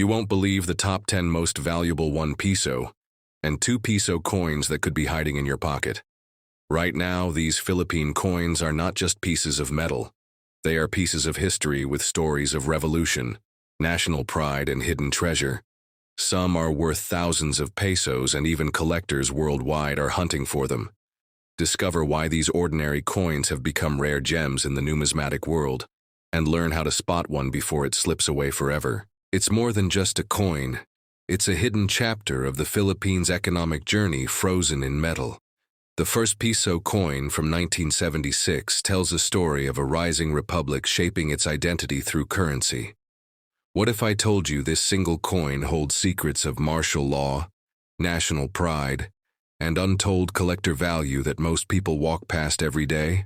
You won't believe the top 10 most valuable 1 peso and 2 peso coins that could be hiding in your pocket. Right now, these Philippine coins are not just pieces of metal. They are pieces of history with stories of revolution, national pride, and hidden treasure. Some are worth thousands of pesos, and even collectors worldwide are hunting for them. Discover why these ordinary coins have become rare gems in the numismatic world, and learn how to spot one before it slips away forever. It's more than just a coin. It's a hidden chapter of the Philippines' economic journey frozen in metal. The first peso coin from 1976 tells a story of a rising republic shaping its identity through currency. What if I told you this single coin holds secrets of martial law, national pride, and untold collector value that most people walk past every day?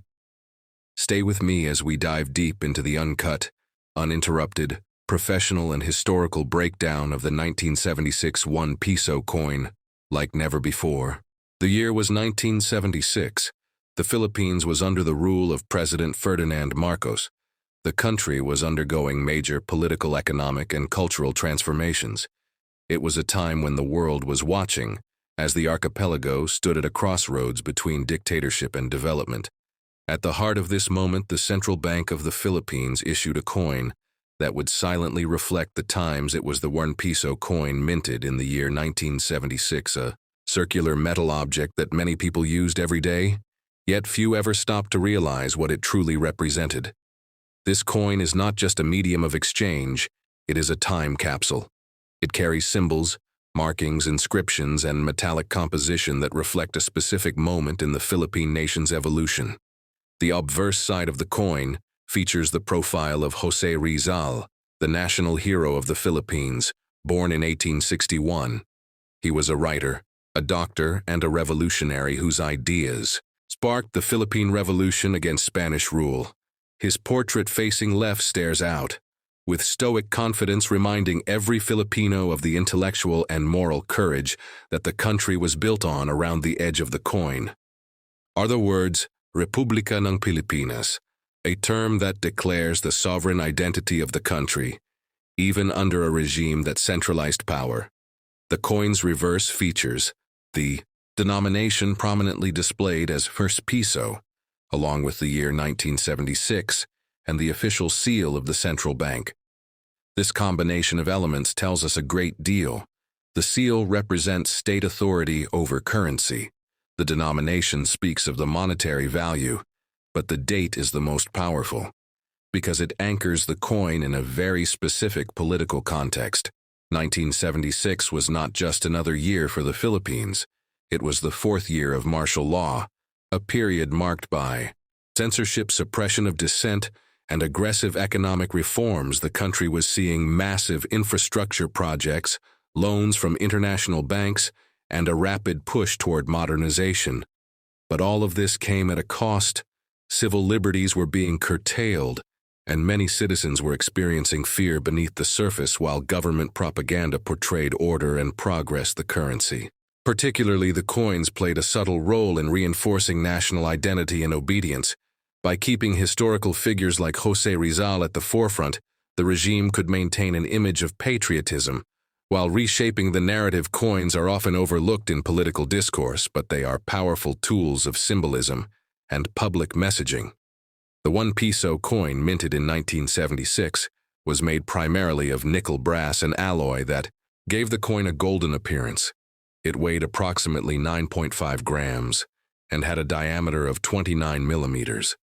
Stay with me as we dive deep into the uncut, uninterrupted, professional and historical breakdown of the 1976 1 peso coin, like never before. The year was 1976. The Philippines was under the rule of President Ferdinand Marcos. The country was undergoing major political, economic, and cultural transformations. It was a time when the world was watching, as the archipelago stood at a crossroads between dictatorship and development. At the heart of this moment, the Central Bank of the Philippines issued a coin that would silently reflect the times. It was the 1 peso coin minted in the year 1976, a circular metal object that many people used every day, yet few ever stopped to realize what it truly represented. This coin is not just a medium of exchange, it is a time capsule. It carries symbols, markings, inscriptions, and metallic composition that reflect a specific moment in the Philippine nation's evolution. The obverse side of the coin features the profile of José Rizal, the national hero of the Philippines, born in 1861. He was a writer, a doctor, and a revolutionary whose ideas sparked the Philippine Revolution against Spanish rule. His portrait facing left stares out, with stoic confidence reminding every Filipino of the intellectual and moral courage that the country was built on. Around the edge of the coin are the words, Republika ng Pilipinas, a term that declares the sovereign identity of the country, even under a regime that centralized power. The coin's reverse features the denomination prominently displayed as first peso, along with the year 1976 and the official seal of the central bank. This combination of elements tells us a great deal. The seal represents state authority over currency. The denomination speaks of the monetary value, but the date is the most powerful, because it anchors the coin in a very specific political context. 1976 was not just another year for the Philippines. It was the 4th year of martial law, a period marked by censorship, suppression of dissent, and aggressive economic reforms. The country was seeing massive infrastructure projects, loans from international banks, and a rapid push toward modernization. But all of this came at a cost. Civil liberties were being curtailed, and many citizens were experiencing fear beneath the surface while government propaganda portrayed order and progress. The currency, particularly the coins, played a subtle role in reinforcing national identity and obedience. By keeping historical figures like José Rizal at the forefront, the regime could maintain an image of patriotism. While reshaping the narrative, coins are often overlooked in political discourse, but they are powerful tools of symbolism and public messaging. The 1 peso coin, minted in 1976, was made primarily of nickel, brass, and alloy that gave the coin a golden appearance. It weighed approximately 9.5 grams and had a diameter of 29 millimeters.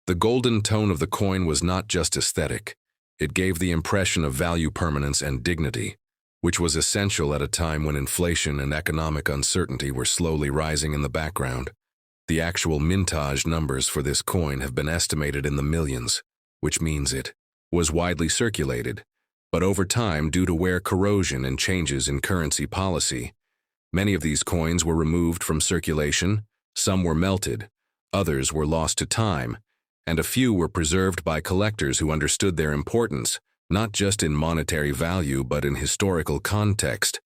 The golden tone of the coin was not just aesthetic. It gave the impression of value, permanence, and dignity, which was essential at a time when inflation and economic uncertainty were slowly rising in the background. The actual mintage numbers for this coin have been estimated in the millions, which means it was widely circulated. But over time, due to wear corrosion and changes in currency policy, many of these coins were removed from circulation, some were melted, others were lost to time, and a few were preserved by collectors who understood their importance, not just in monetary value but in historical context.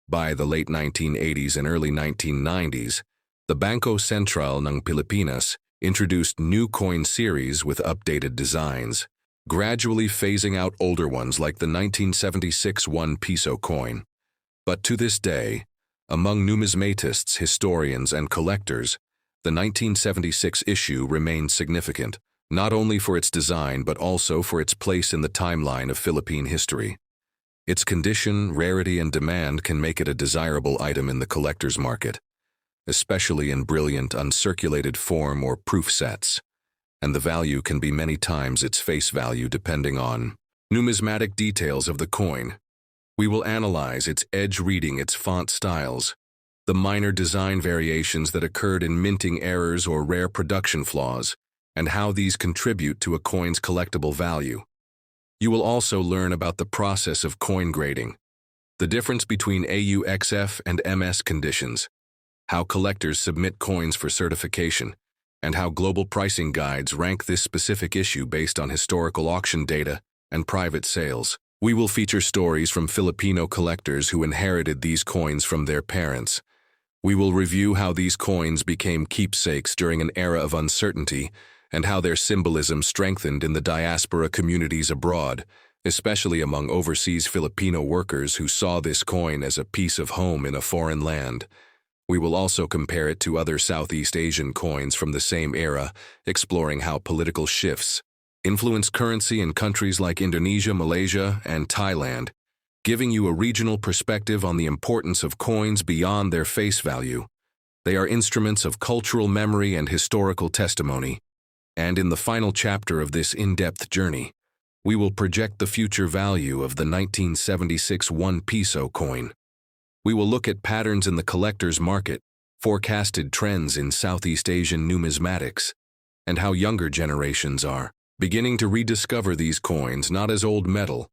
By the late 1980s and early 1990s, the Bangko Sentral ng Pilipinas introduced new coin series with updated designs. gradually phasing out older ones like the 1976 1 peso coin. But to this day, among numismatists, historians, and collectors, the 1976 issue remains significant, not only for its design but also for its place in the timeline of Philippine history. Its condition, rarity, and demand can make it a desirable item in the collector's market, especially in brilliant uncirculated form or proof sets, and the value can be many times its face value depending on numismatic details of the coin. We will analyze its edge reading, its font styles, the minor design variations that occurred in minting errors or rare production flaws, and how these contribute to a coin's collectible value. You will also learn about the process of coin grading, the difference between AUXF and MS conditions, how collectors submit coins for certification, and how global pricing guides rank this specific issue based on historical auction data and private sales. We will feature stories from Filipino collectors who inherited these coins from their parents. We will review how these coins became keepsakes during an era of uncertainty and how their symbolism strengthened in the diaspora communities abroad, especially among overseas Filipino workers who saw this coin as a piece of home in a foreign land. We will also compare it to other Southeast Asian coins from the same era, exploring how political shifts influence currency in countries like Indonesia, Malaysia, and Thailand, giving you a regional perspective on the importance of coins beyond their face value. They are instruments of cultural memory and historical testimony. And in the final chapter of this in-depth journey, we will project the future value of the 1976 1 peso coin. We will look at patterns in the collector's market, forecasted trends in Southeast Asian numismatics, and how younger generations are beginning to rediscover these coins not as old metal,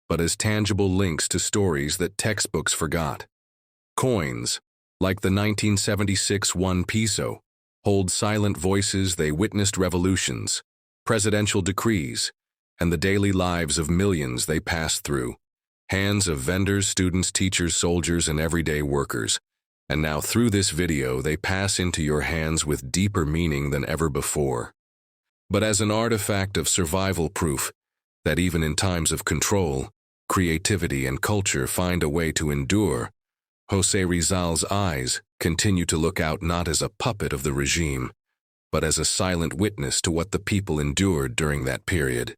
but as tangible links to stories that textbooks forgot. Coins, like the 1976 1 peso, hold silent voices. They witnessed revolutions, presidential decrees, and the daily lives of millions they passed through. Hands of vendors, students, teachers, soldiers, and everyday workers. And now through this video they pass into your hands with deeper meaning than ever before. But as an artifact of survival proof that even in times of control, creativity and culture find a way to endure, José Rizal's eyes continue to look out not as a puppet of the regime, but as a silent witness to what the people endured during that period.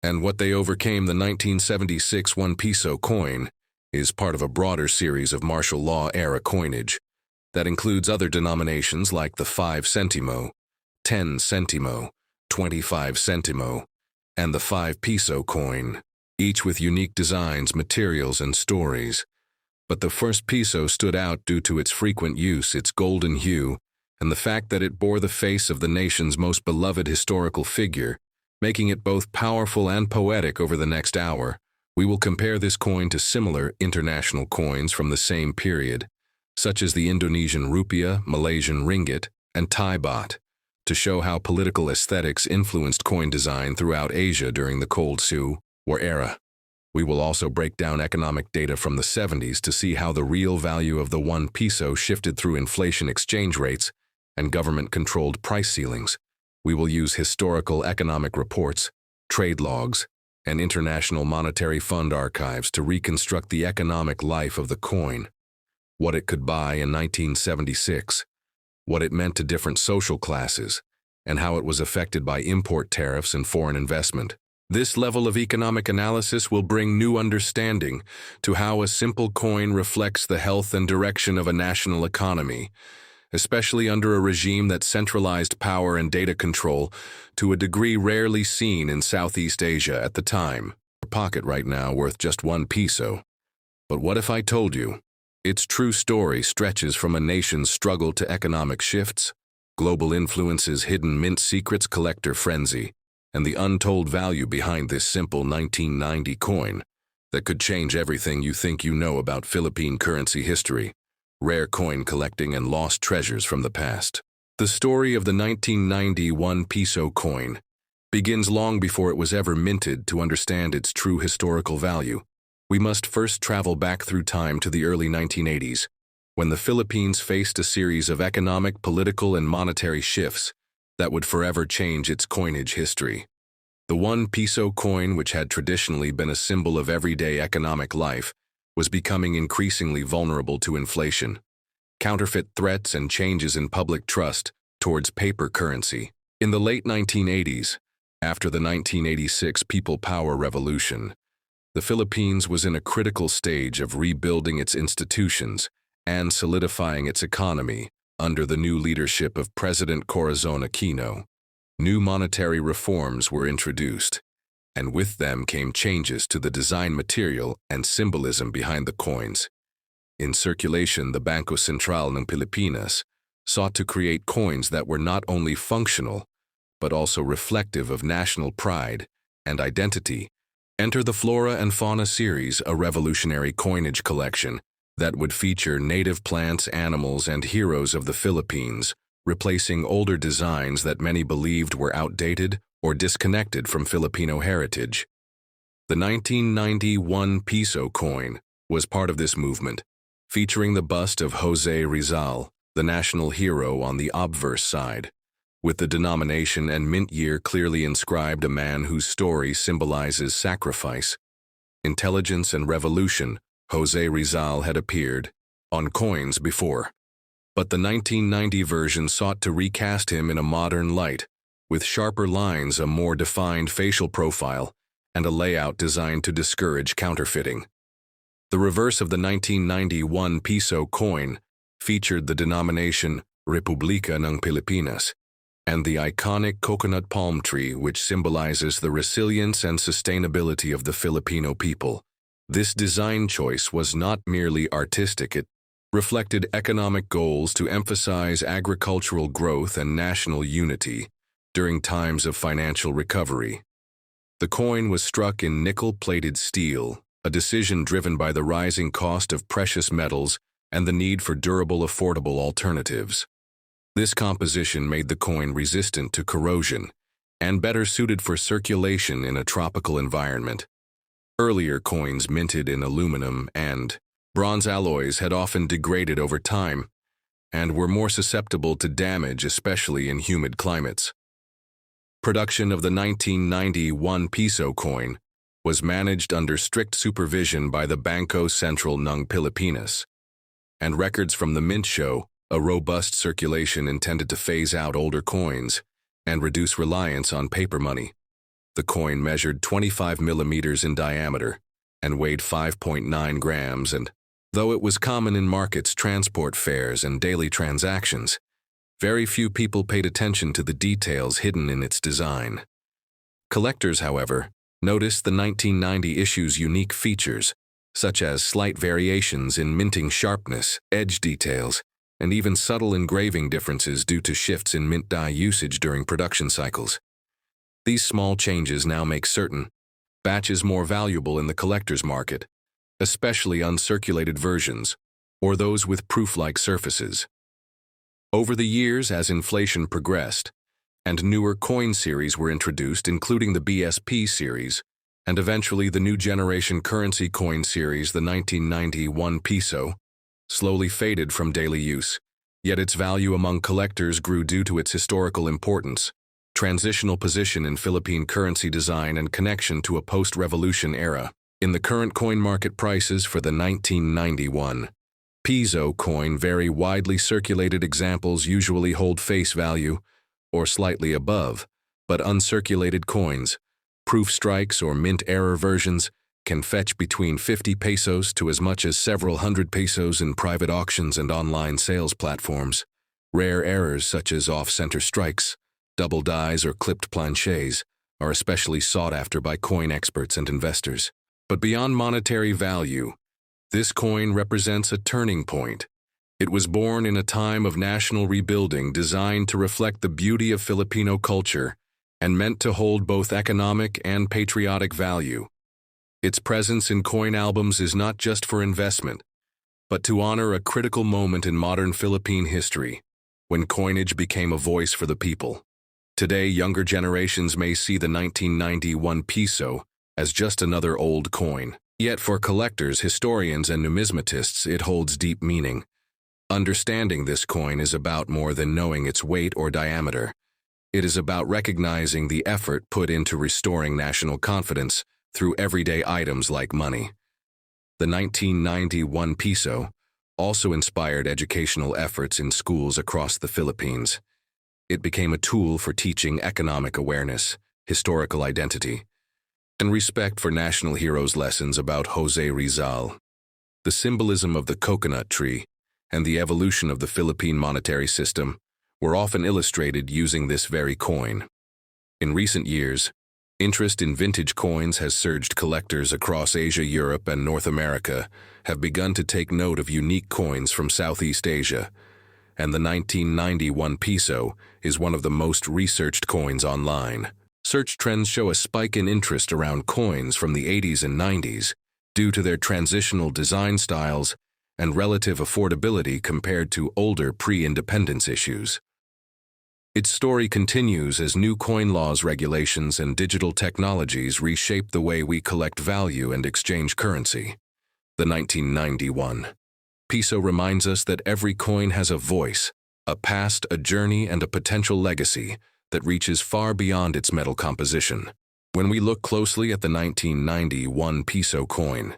And what they overcame. The 1976 1 peso coin is part of a broader series of martial law era coinage that includes other denominations like the 5 centimo, 10 centimo, 25 centimo, and the 5 peso coin, each with unique designs, materials, and stories. But the first peso stood out due to its frequent use, its golden hue, and the fact that it bore the face of the nation's most beloved historical figure, making it both powerful and poetic. Over the next hour, we will compare this coin to similar international coins from the same period, such as the Indonesian rupiah, Malaysian ringgit, and Thai baht, to show how political aesthetics influenced coin design throughout Asia during the Cold War era. We will also break down economic data from the 70s to see how the real value of the 1 peso shifted through inflation, exchange rates, and government-controlled price ceilings. We will use historical economic reports, trade logs, and International Monetary Fund archives to reconstruct the economic life of the coin, what it could buy in 1976, what it meant to different social classes, and how it was affected by import tariffs and foreign investment. This level of economic analysis will bring new understanding to how a simple coin reflects the health and direction of a national economy, especially under a regime that centralized power and data control to a degree rarely seen in Southeast Asia at the time. Your pocket right now worth just 1 peso. But what if I told you its true story stretches from a nation's struggle to economic shifts, global influences, hidden mint secrets, collector frenzy, and the untold value behind this simple 1990 coin that could change everything you think you know about Philippine currency history, rare coin collecting, and lost treasures from the past. The story of the 1990 1 peso coin begins long before it was ever minted. To understand its true historical value, we must first travel back through time to the early 1980s, when the Philippines faced a series of economic, political, and monetary shifts that would forever change its coinage history. The 1 peso coin, which had traditionally been a symbol of everyday economic life, was becoming increasingly vulnerable to inflation, counterfeit threats, and changes in public trust towards paper currency. In the late 1980s, after the 1986 People Power Revolution, the Philippines was in a critical stage of rebuilding its institutions and solidifying its economy under the new leadership of President Corazon Aquino. New monetary reforms were introduced, and with them came changes to the design material and symbolism behind the coins. In circulation, the Bangko Sentral ng Pilipinas sought to create coins that were not only functional, but also reflective of national pride and identity. Enter the Flora and Fauna series, a revolutionary coinage collection that would feature native plants, animals, and heroes of the Philippines, replacing older designs that many believed were outdated or disconnected from Filipino heritage. The 1991 Piso coin was part of this movement, featuring the bust of Jose Rizal, the national hero, on the obverse side, with the denomination and mint year clearly inscribed, a man whose story symbolizes sacrifice, intelligence, and revolution. Jose Rizal had appeared on coins before, but the 1990 version sought to recast him in a modern light, with sharper lines, a more defined facial profile, and a layout designed to discourage counterfeiting. The reverse of the 1991 Piso coin featured the denomination Republika ng Pilipinas and the iconic coconut palm tree, which symbolizes the resilience and sustainability of the Filipino people. This design choice was not merely artistic, it reflected economic goals to emphasize agricultural growth and national unity during times of financial recovery. The coin was struck in nickel-plated steel, a decision driven by the rising cost of precious metals and the need for durable, affordable alternatives. This composition made the coin resistant to corrosion and better suited for circulation in a tropical environment. Earlier coins minted in aluminum and bronze alloys had often degraded over time and were more susceptible to damage, especially in humid climates. Production of the 1991 Piso coin was managed under strict supervision by the Bangko Sentral ng Pilipinas, and records from the mint show a robust circulation intended to phase out older coins and reduce reliance on paper money. The coin measured 25 millimeters in diameter and weighed 5.9 grams, and though it was common in markets, transport fares, and daily transactions, very few people paid attention to the details hidden in its design. Collectors, however, noticed the 1990 issue's unique features, such as slight variations in minting sharpness, edge details, and even subtle engraving differences due to shifts in mint die usage during production cycles. These small changes now make certain batches more valuable in the collector's market, especially uncirculated versions, or those with proof-like surfaces. Over the years, as inflation progressed, and newer coin series were introduced, including the BSP series, and eventually the new generation currency coin series, the 1991 Piso, slowly faded from daily use, yet its value among collectors grew due to its historical importance, transitional position in Philippine currency design, and connection to a post-revolution era. In the current coin market, prices for the 1991 Piso coin vary widely. Circulated examples usually hold face value or slightly above, but uncirculated coins, proof strikes, or mint error versions can fetch between 50 pesos to as much as several hundred pesos in private auctions and online sales platforms. Rare errors such as off-center strikes, double dies, or clipped planchets are especially sought after by coin experts and investors. But beyond monetary value, this coin represents a turning point. It was born in a time of national rebuilding, designed to reflect the beauty of Filipino culture and meant to hold both economic and patriotic value. Its presence in coin albums is not just for investment, but to honor a critical moment in modern Philippine history, when coinage became a voice for the people. Today, younger generations may see the 1991 Piso as just another old coin. Yet for collectors, historians, and numismatists, it holds deep meaning. Understanding this coin is about more than knowing its weight or diameter. It is about recognizing the effort put into restoring national confidence through everyday items like money. The 1991 Piso also inspired educational efforts in schools across the Philippines. It became a tool for teaching economic awareness, historical identity, and respect for national heroes. Lessons about Jose Rizal, the symbolism of the coconut tree, and the evolution of the Philippine monetary system were often illustrated using this very coin. In recent years, interest in vintage coins has surged. Collectors across Asia, Europe, and North America have begun to take note of unique coins from Southeast Asia, and the 1991 Piso is one of the most researched coins online. Search trends show a spike in interest around coins from the 80s and 90s due to their transitional design styles and relative affordability compared to older pre-independence issues. Its story continues as new coin laws, regulations, and digital technologies reshape the way we collect value and exchange currency. The 1991 Piso reminds us that every coin has a voice, a past, a journey, and a potential legacy that reaches far beyond its metal composition. When we look closely at the 1991 Piso coin,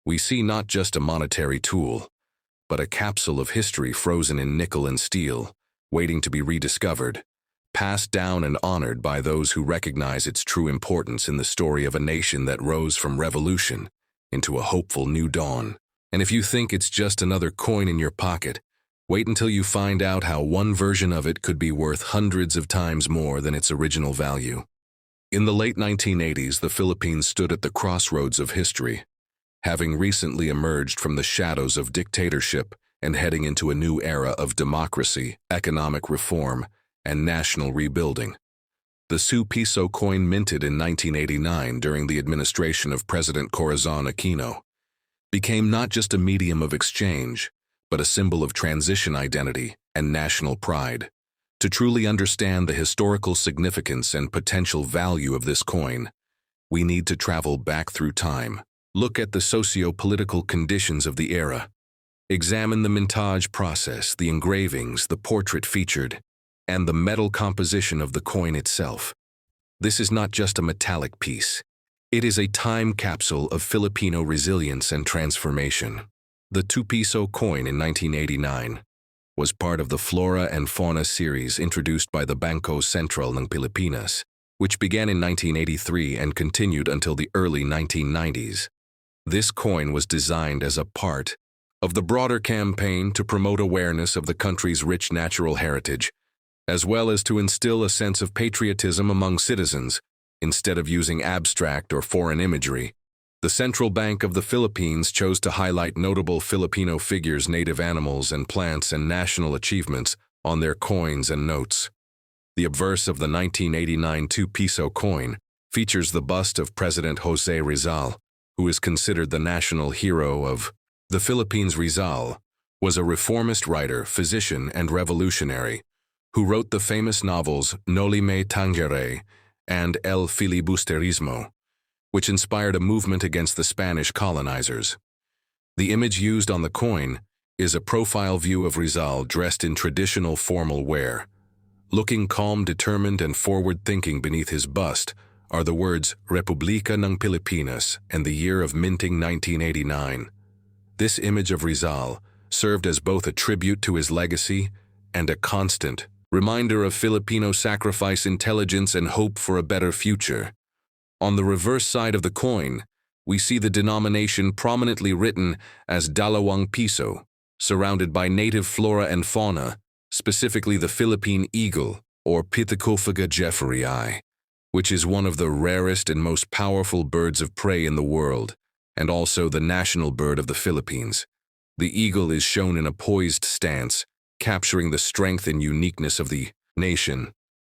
we see not just a monetary tool, but a capsule of history frozen in nickel and steel, waiting to be rediscovered, passed down and honored by those who recognize its true importance in the story of a nation that rose from revolution into a hopeful new dawn. And if you think it's just another coin in your pocket, wait until you find out how one version of it could be worth hundreds of times more than its original value. In the late 1980s, the Philippines stood at the crossroads of history, having recently emerged from the shadows of dictatorship and heading into a new era of democracy, economic reform, and national rebuilding. The Su Piso coin, minted in 1989 during the administration of President Corazon Aquino, became not just a medium of exchange, but a symbol of transition identity and national pride. To truly understand the historical significance and potential value of this coin, we need to travel back through time, look at the socio-political conditions of the era, examine the mintage process, the engravings, the portrait featured, and the metal composition of the coin itself. This is not just a metallic piece. It is a time capsule of Filipino resilience and transformation. The 2 Piso coin in 1989 was part of the Flora and Fauna series introduced by the Bangko Sentral ng Pilipinas, which began in 1983 and continued until the early 1990s. This coin was designed as a part of the broader campaign to promote awareness of the country's rich natural heritage, as well as to instill a sense of patriotism among citizens. Instead of using abstract or foreign imagery, the Central Bank of the Philippines chose to highlight notable Filipino figures, native animals and plants, and national achievements on their coins and notes. The obverse of the 1989 2 Piso coin features the bust of President Jose Rizal, who is considered the national hero of the Philippines. Rizal was a reformist writer, physician, and revolutionary who wrote the famous novels Noli Me Tangere and El Filibusterismo, which inspired a movement against the Spanish colonizers. The image used on the coin is a profile view of Rizal dressed in traditional formal wear. Looking calm, determined, and forward-thinking beneath his bust are the words Republika ng Pilipinas and the year of minting 1989. This image of Rizal served as both a tribute to his legacy and a constant reminder of Filipino sacrifice, intelligence, and hope for a better future. On the reverse side of the coin, we see the denomination prominently written as Dalawang Piso, surrounded by native flora and fauna, specifically the Philippine eagle, or Pithecophaga jeffreyi, which is one of the rarest and most powerful birds of prey in the world, and also the national bird of the Philippines. The eagle is shown in a poised stance, capturing the strength and uniqueness of the nation.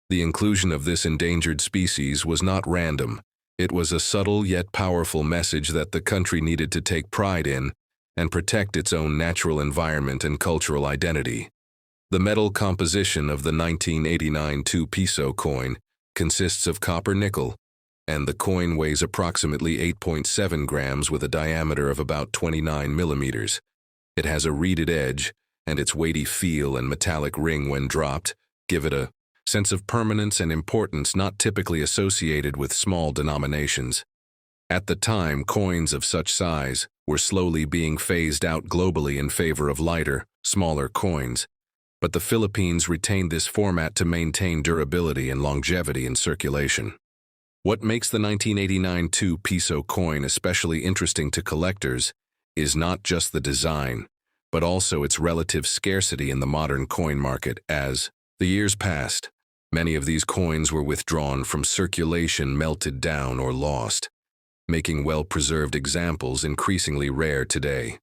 The inclusion of this endangered species was not random. It was a subtle yet powerful message that the country needed to take pride in and protect its own natural environment and cultural identity. The metal composition of the 1989 2 Piso coin consists of copper-nickel, and the coin weighs approximately 8.7 grams with a diameter of about 29 millimeters. It has a reeded edge, and its weighty feel and metallic ring when dropped give it a sense of permanence and importance not typically associated with small denominations. At the time, coins of such size were slowly being phased out globally in favor of lighter, smaller coins, but the Philippines retained this format to maintain durability and longevity in circulation. What makes the 1989 2-peso coin especially interesting to collectors is not just the design, but also its relative scarcity in the modern coin market. As the years passed, many of these coins were withdrawn from circulation, melted down, or lost, making well-preserved examples increasingly rare today.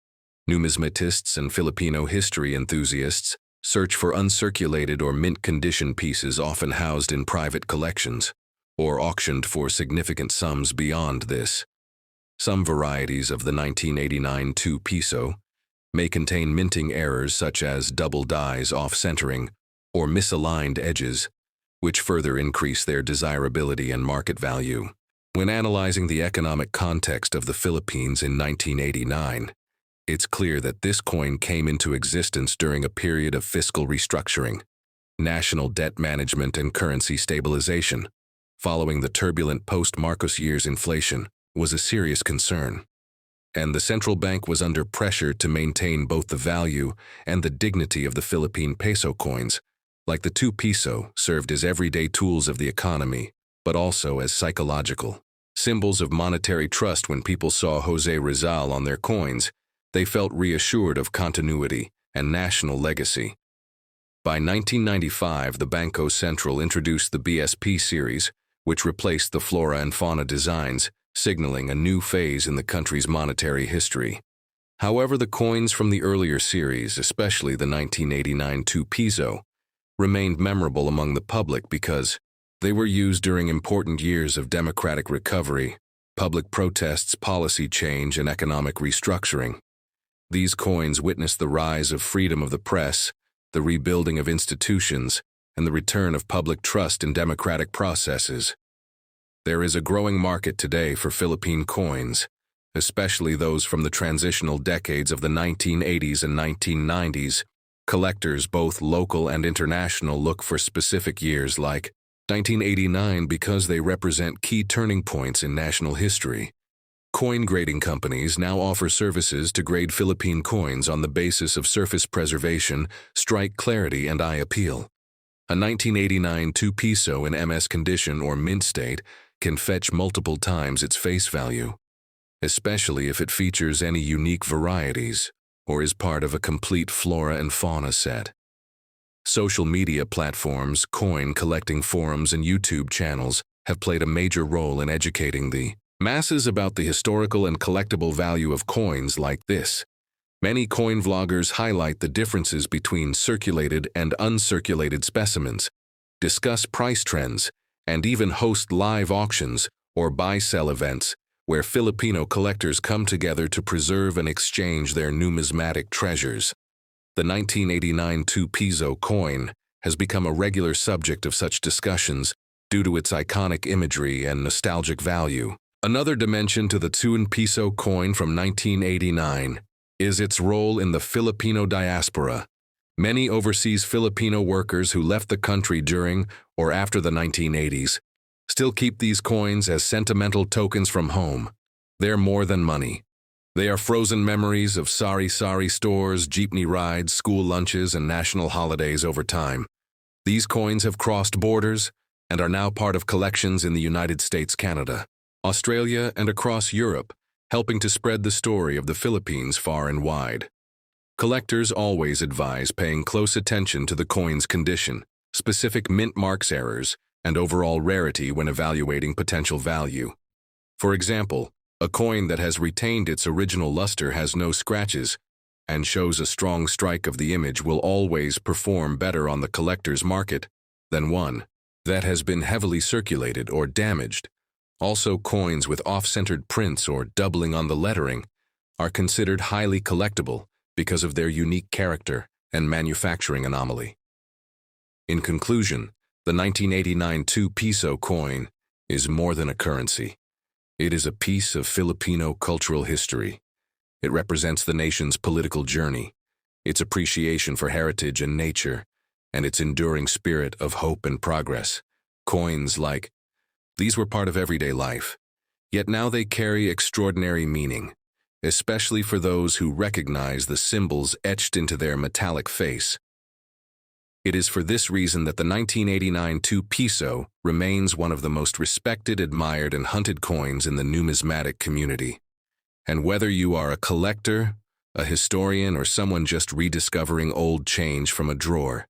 Numismatists and Filipino history enthusiasts search for uncirculated or mint-condition pieces often housed in private collections, or auctioned for significant sums beyond this. Some varieties of the 1989 2-peso may contain minting errors such as double dies off-centering or misaligned edges, which further increase their desirability and market value. When analyzing the economic context of the Philippines in 1989, it's clear that this coin came into existence during a period of fiscal restructuring, national debt management, and currency stabilization. Following the turbulent post-Marcos years, inflation was a serious concern, and the central bank was under pressure to maintain both the value and the dignity of the Philippine peso coins. Like the 2-peso, served as everyday tools of the economy, but also as psychological symbols of monetary trust. When people saw Jose Rizal on their coins, they felt reassured of continuity and national legacy. By 1995, the Banco Central introduced the BSP series, which replaced the flora and fauna designs, signaling a new phase in the country's monetary history. However, the coins from the earlier series, especially the 1989 2-peso, remained memorable among the public because they were used during important years of democratic recovery, public protests, policy change, and economic restructuring. These coins witnessed the rise of freedom of the press, the rebuilding of institutions, and the return of public trust in democratic processes. There is a growing market today for Philippine coins, especially those from the transitional decades of the 1980s and 1990s. Collectors, both local and international, look for specific years like 1989 because they represent key turning points in national history. Coin grading companies now offer services to grade Philippine coins on the basis of surface preservation, strike clarity, and eye appeal. A 1989 2-peso in MS condition or mint state can fetch multiple times its face value, especially if it features any unique varieties or is part of a complete flora and fauna set. Social media platforms, coin collecting forums, and YouTube channels have played a major role in educating the masses about the historical and collectible value of coins like this. Many coin vloggers highlight the differences between circulated and uncirculated specimens, discuss price trends, and even host live auctions or buy-sell events where Filipino collectors come together to preserve and exchange their numismatic treasures. The 1989 2-peso coin has become a regular subject of such discussions due to its iconic imagery and nostalgic value. Another dimension to the 2-peso coin from 1989 is its role in the Filipino diaspora. Many overseas Filipino workers who left the country during or after the 1980s still keep these coins as sentimental tokens from home. They're more than money. They are frozen memories of sari-sari stores, jeepney rides, school lunches, and national holidays over time. These coins have crossed borders and are now part of collections in the United States, Canada, Australia, and across Europe, helping to spread the story of the Philippines far and wide. Collectors always advise paying close attention to the coin's condition, specific mint marks errors, and overall rarity when evaluating potential value. For example, a coin that has retained its original luster, has no scratches, and shows a strong strike of the image will always perform better on the collector's market than one that has been heavily circulated or damaged. Also, coins with off-centered prints or doubling on the lettering are considered highly collectible because of their unique character and manufacturing anomaly. In conclusion, the 1989 2-peso coin is more than a currency. It is a piece of Filipino cultural history. It represents the nation's political journey, its appreciation for heritage and nature, and its enduring spirit of hope and progress. Coins like these were part of everyday life, yet now they carry extraordinary meaning, especially for those who recognize the symbols etched into their metallic face. It is for this reason that the 1989 2 Piso remains one of the most respected, admired, and hunted coins in the numismatic community. And whether you are a collector, a historian, or someone just rediscovering old change from a drawer,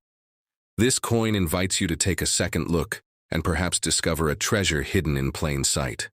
this coin invites you to take a second look and perhaps discover a treasure hidden in plain sight.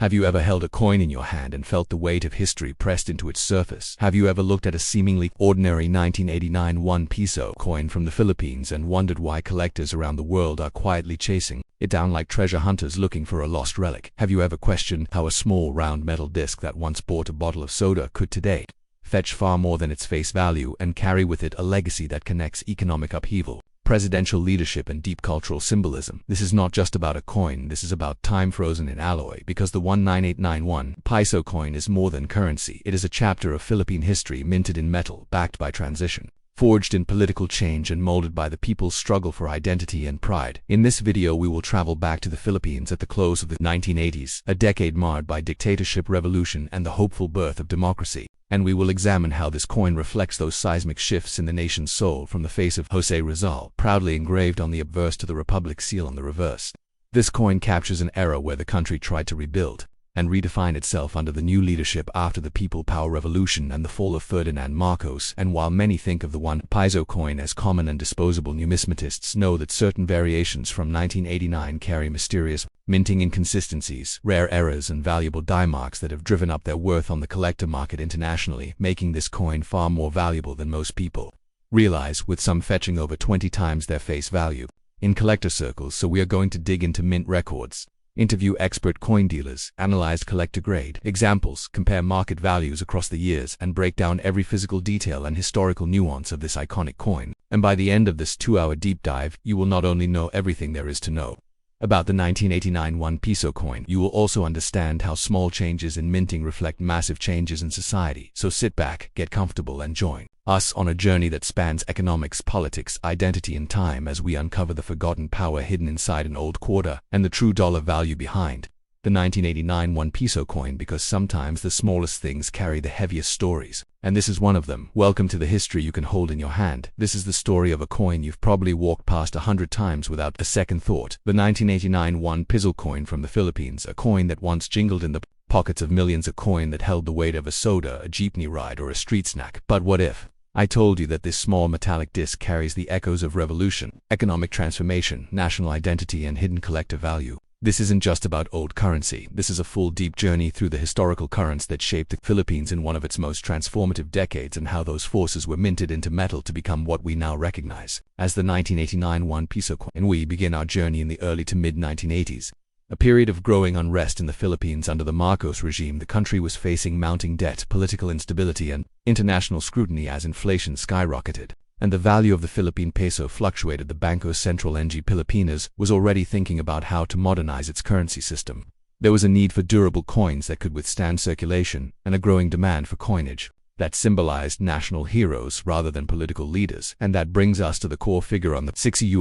Have you ever held a coin in your hand and felt the weight of history pressed into its surface? Have you ever looked at a seemingly ordinary 1989 1 Piso coin from the Philippines and wondered why collectors around the world are quietly chasing it down like treasure hunters looking for a lost relic? Have you ever questioned how a small round metal disc that once bought a bottle of soda could today fetch far more than its face value and carry with it a legacy that connects economic upheaval, presidential leadership, and deep cultural symbolism? This is not just about a coin, this is about time frozen in alloy, because the 19891 Piso coin is more than currency. It is a chapter of Philippine history minted in metal, backed by transition, forged in political change, and molded by the people's struggle for identity and pride. In this video we will travel back to the Philippines at the close of the 1980s, a decade marred by dictatorship, revolution, and the hopeful birth of democracy. And we will examine how this coin reflects those seismic shifts in the nation's soul, from the face of Jose Rizal, proudly engraved on the obverse, to the Republic seal on the reverse. This coin captures an era where the country tried to rebuild and redefine itself under the new leadership after the People Power Revolution and the fall of Ferdinand Marcos. And while many think of the 1 Piso coin as common and disposable, numismatists know that certain variations from 1989 carry mysterious minting inconsistencies, rare errors, and valuable die marks that have driven up their worth on the collector market internationally, making this coin far more valuable than most people realize, with some fetching over 20 times their face value in collector circles. So we are going to dig into mint records, interview expert coin dealers, analyze collector grade examples, compare market values across the years, and break down every physical detail and historical nuance of this iconic coin. And by the end of this 2-hour deep dive, you will not only know everything there is to know about the 1989 1 Piso coin, you will also understand how small changes in minting reflect massive changes in society. So sit back, get comfortable, and join us on a journey that spans economics, politics, identity, and time, as we uncover the forgotten power hidden inside an old quarter and the true dollar value behind the 1989 1 Piso coin, because sometimes the smallest things carry the heaviest stories. And this is one of them. Welcome to the history you can hold in your hand. This is the story of a coin you've probably walked past 100 times without a second thought. The 1989 1 Piso coin from the Philippines, a coin that once jingled in the pockets of millions, a coin that held the weight of a soda, a jeepney ride, or a street snack. But what if I told you that this small metallic disc carries the echoes of revolution, economic transformation, national identity, and hidden collector value? This isn't just about old currency. This is a full, deep journey through the historical currents that shaped the Philippines in one of its most transformative decades, and how those forces were minted into metal to become what we now recognize as the 1989 1 Piso coin. And we begin our journey in the early to mid-1980s. A period of growing unrest in the Philippines under the Marcos regime. The country was facing mounting debt, political instability, and international scrutiny as inflation skyrocketed, and the value of the Philippine peso fluctuated. The Bangko Sentral ng Pilipinas was already thinking about how to modernize its currency system. There was a need for durable coins that could withstand circulation, and a growing demand for coinage that symbolized national heroes rather than political leaders. And that brings us to the core figure on the 60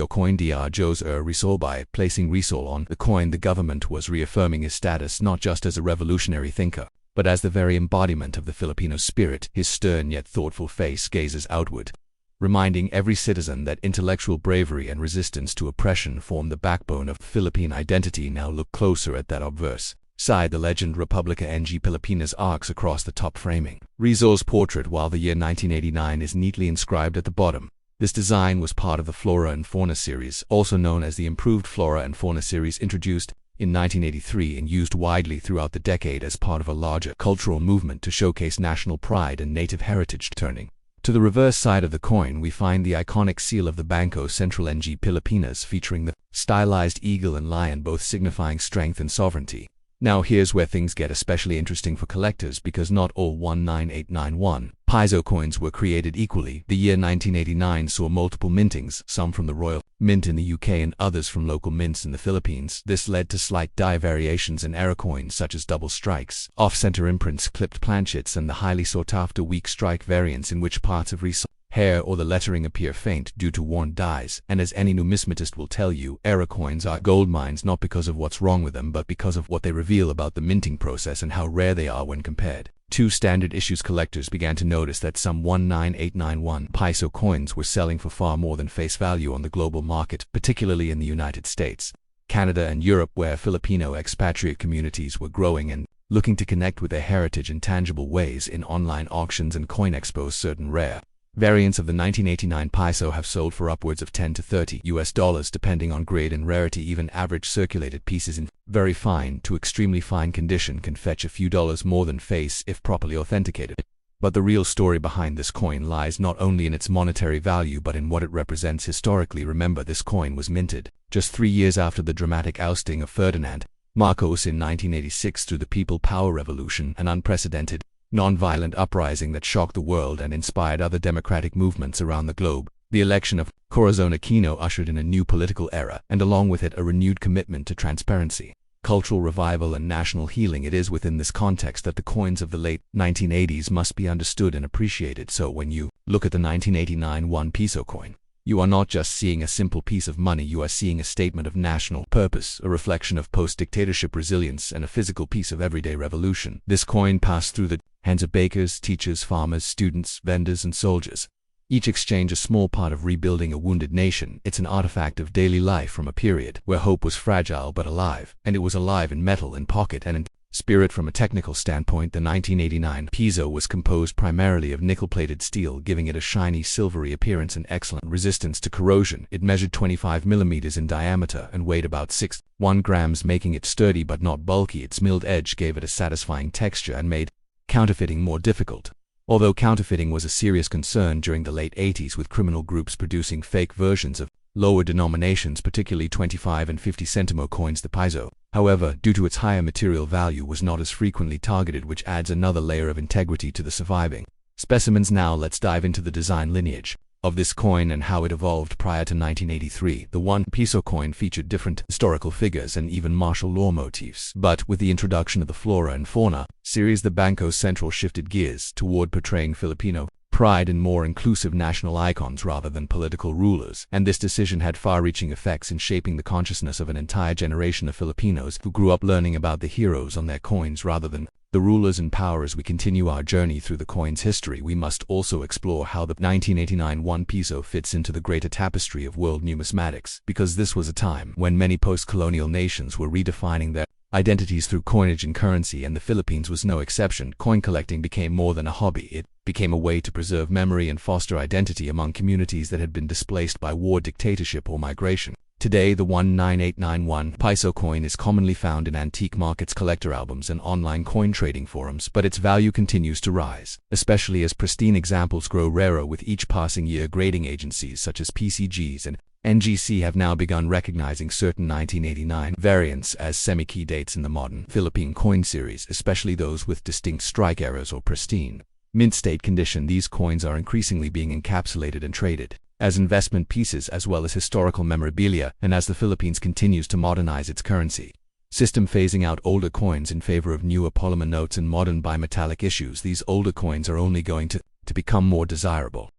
coin, Dr. Jose Rizal. By placing Rizal on the coin, the government was reaffirming his status not just as a revolutionary thinker, but as the very embodiment of the Filipino spirit. His stern yet thoughtful face gazes outward, reminding every citizen that intellectual bravery and resistance to oppression form the backbone of Philippine identity. Now look closer at that obverse side. The legend Republica ng Pilipinas arcs across the top, framing Rizal's portrait, while the year 1989 is neatly inscribed at the bottom. This design was part of the Flora and Fauna series, also known as the Improved Flora and Fauna series, introduced in 1983 and used widely throughout the decade as part of a larger cultural movement to showcase national pride and native heritage. Turning to the reverse side of the coin, we find the iconic seal of the Bangko Sentral ng Pilipinas, featuring the stylized eagle and lion, both signifying strength and sovereignty. Now here's where things get especially interesting for collectors, because not all 19891 Piso coins were created equally. The year 1989 saw multiple mintings, some from the Royal Mint in the UK and others from local mints in the Philippines. This led to slight die variations in error coins, such as double strikes, off-center imprints, clipped planchets, and the highly sought-after weak strike variants, in which parts of Rizal's hair or the lettering appear faint due to worn dyes, and as any numismatist will tell you, era coins are gold mines not because of what's wrong with them but because of what they reveal about the minting process and how rare they are when compared. Two standard issues collectors began to notice that some 19891 Piso coins were selling for far more than face value on the global market, particularly in the United States, Canada and Europe, where Filipino expatriate communities were growing and looking to connect with their heritage in tangible ways. In online auctions and coin expos, certain rare variants of the 1989 Piso have sold for upwards of $10 to $30 depending on grade and rarity. Even average circulated pieces in very fine to extremely fine condition can fetch a few dollars more than face if properly authenticated. But the real story behind this coin lies not only in its monetary value but in what it represents historically. Remember, this coin was minted just 3 years after the dramatic ousting of Ferdinand Marcos in 1986 through the People Power Revolution, an unprecedented, non-violent uprising that shocked the world and inspired other democratic movements around the globe. The election of Corazon Aquino ushered in a new political era, and along with it a renewed commitment to transparency, cultural revival and national healing. It is within this context that the coins of the late 1980s must be understood and appreciated. So when you look at the 1989 1 Piso coin, you are not just seeing a simple piece of money, you are seeing a statement of national purpose, a reflection of post-dictatorship resilience, and a physical piece of everyday revolution. This coin passed through the hands of bakers, teachers, farmers, students, vendors, and soldiers, each exchange a small part of rebuilding a wounded nation. It's an artifact of daily life from a period where hope was fragile but alive, and it was alive in metal, in pocket, and in spirit. From a technical standpoint, the 1989 Piso was composed primarily of nickel-plated steel, giving it a shiny silvery appearance and excellent resistance to corrosion. It measured 25 millimeters in diameter and weighed about 6.1 grams, making it sturdy but not bulky. Its milled edge gave it a satisfying texture and made counterfeiting more difficult. Although counterfeiting was a serious concern during the late 80s, with criminal groups producing fake versions of lower denominations, particularly 25 and 50 centimo coins, the Piso, however, due to its higher material value, was not as frequently targeted, which adds another layer of integrity to the surviving specimens. Now let's dive into the design lineage of this coin and how it evolved. Prior to 1983, the 1 Piso coin featured different historical figures and even martial law motifs. But with the introduction of the Flora and Fauna series, the Banco Central shifted gears toward portraying Filipino pride in more inclusive national icons rather than political rulers. And this decision had far-reaching effects in shaping the consciousness of an entire generation of Filipinos who grew up learning about the heroes on their coins rather than the rulers in power. As we continue our journey through the coin's history, we must also explore how the 1989 1 Piso fits into the greater tapestry of world numismatics, because this was a time when many post-colonial nations were redefining their identities through coinage and currency, and the Philippines was no exception. Coin collecting became more than a hobby. It became a way to preserve memory and foster identity among communities that had been displaced by war, dictatorship, or migration. Today, the 19891 Piso coin is commonly found in antique markets, collector albums, and online coin trading forums, but its value continues to rise, especially as pristine examples grow rarer with each passing year. Grading agencies such as PCGs and NGC have now begun recognizing certain 1989 variants as semi-key dates in the modern Philippine coin series, especially those with distinct strike errors or pristine mint state condition. These coins are increasingly being encapsulated and traded as investment pieces as well as historical memorabilia, and as the Philippines continues to modernize its currency system, phasing out older coins in favor of newer polymer notes and modern bimetallic issues, these older coins are only going to become more desirable.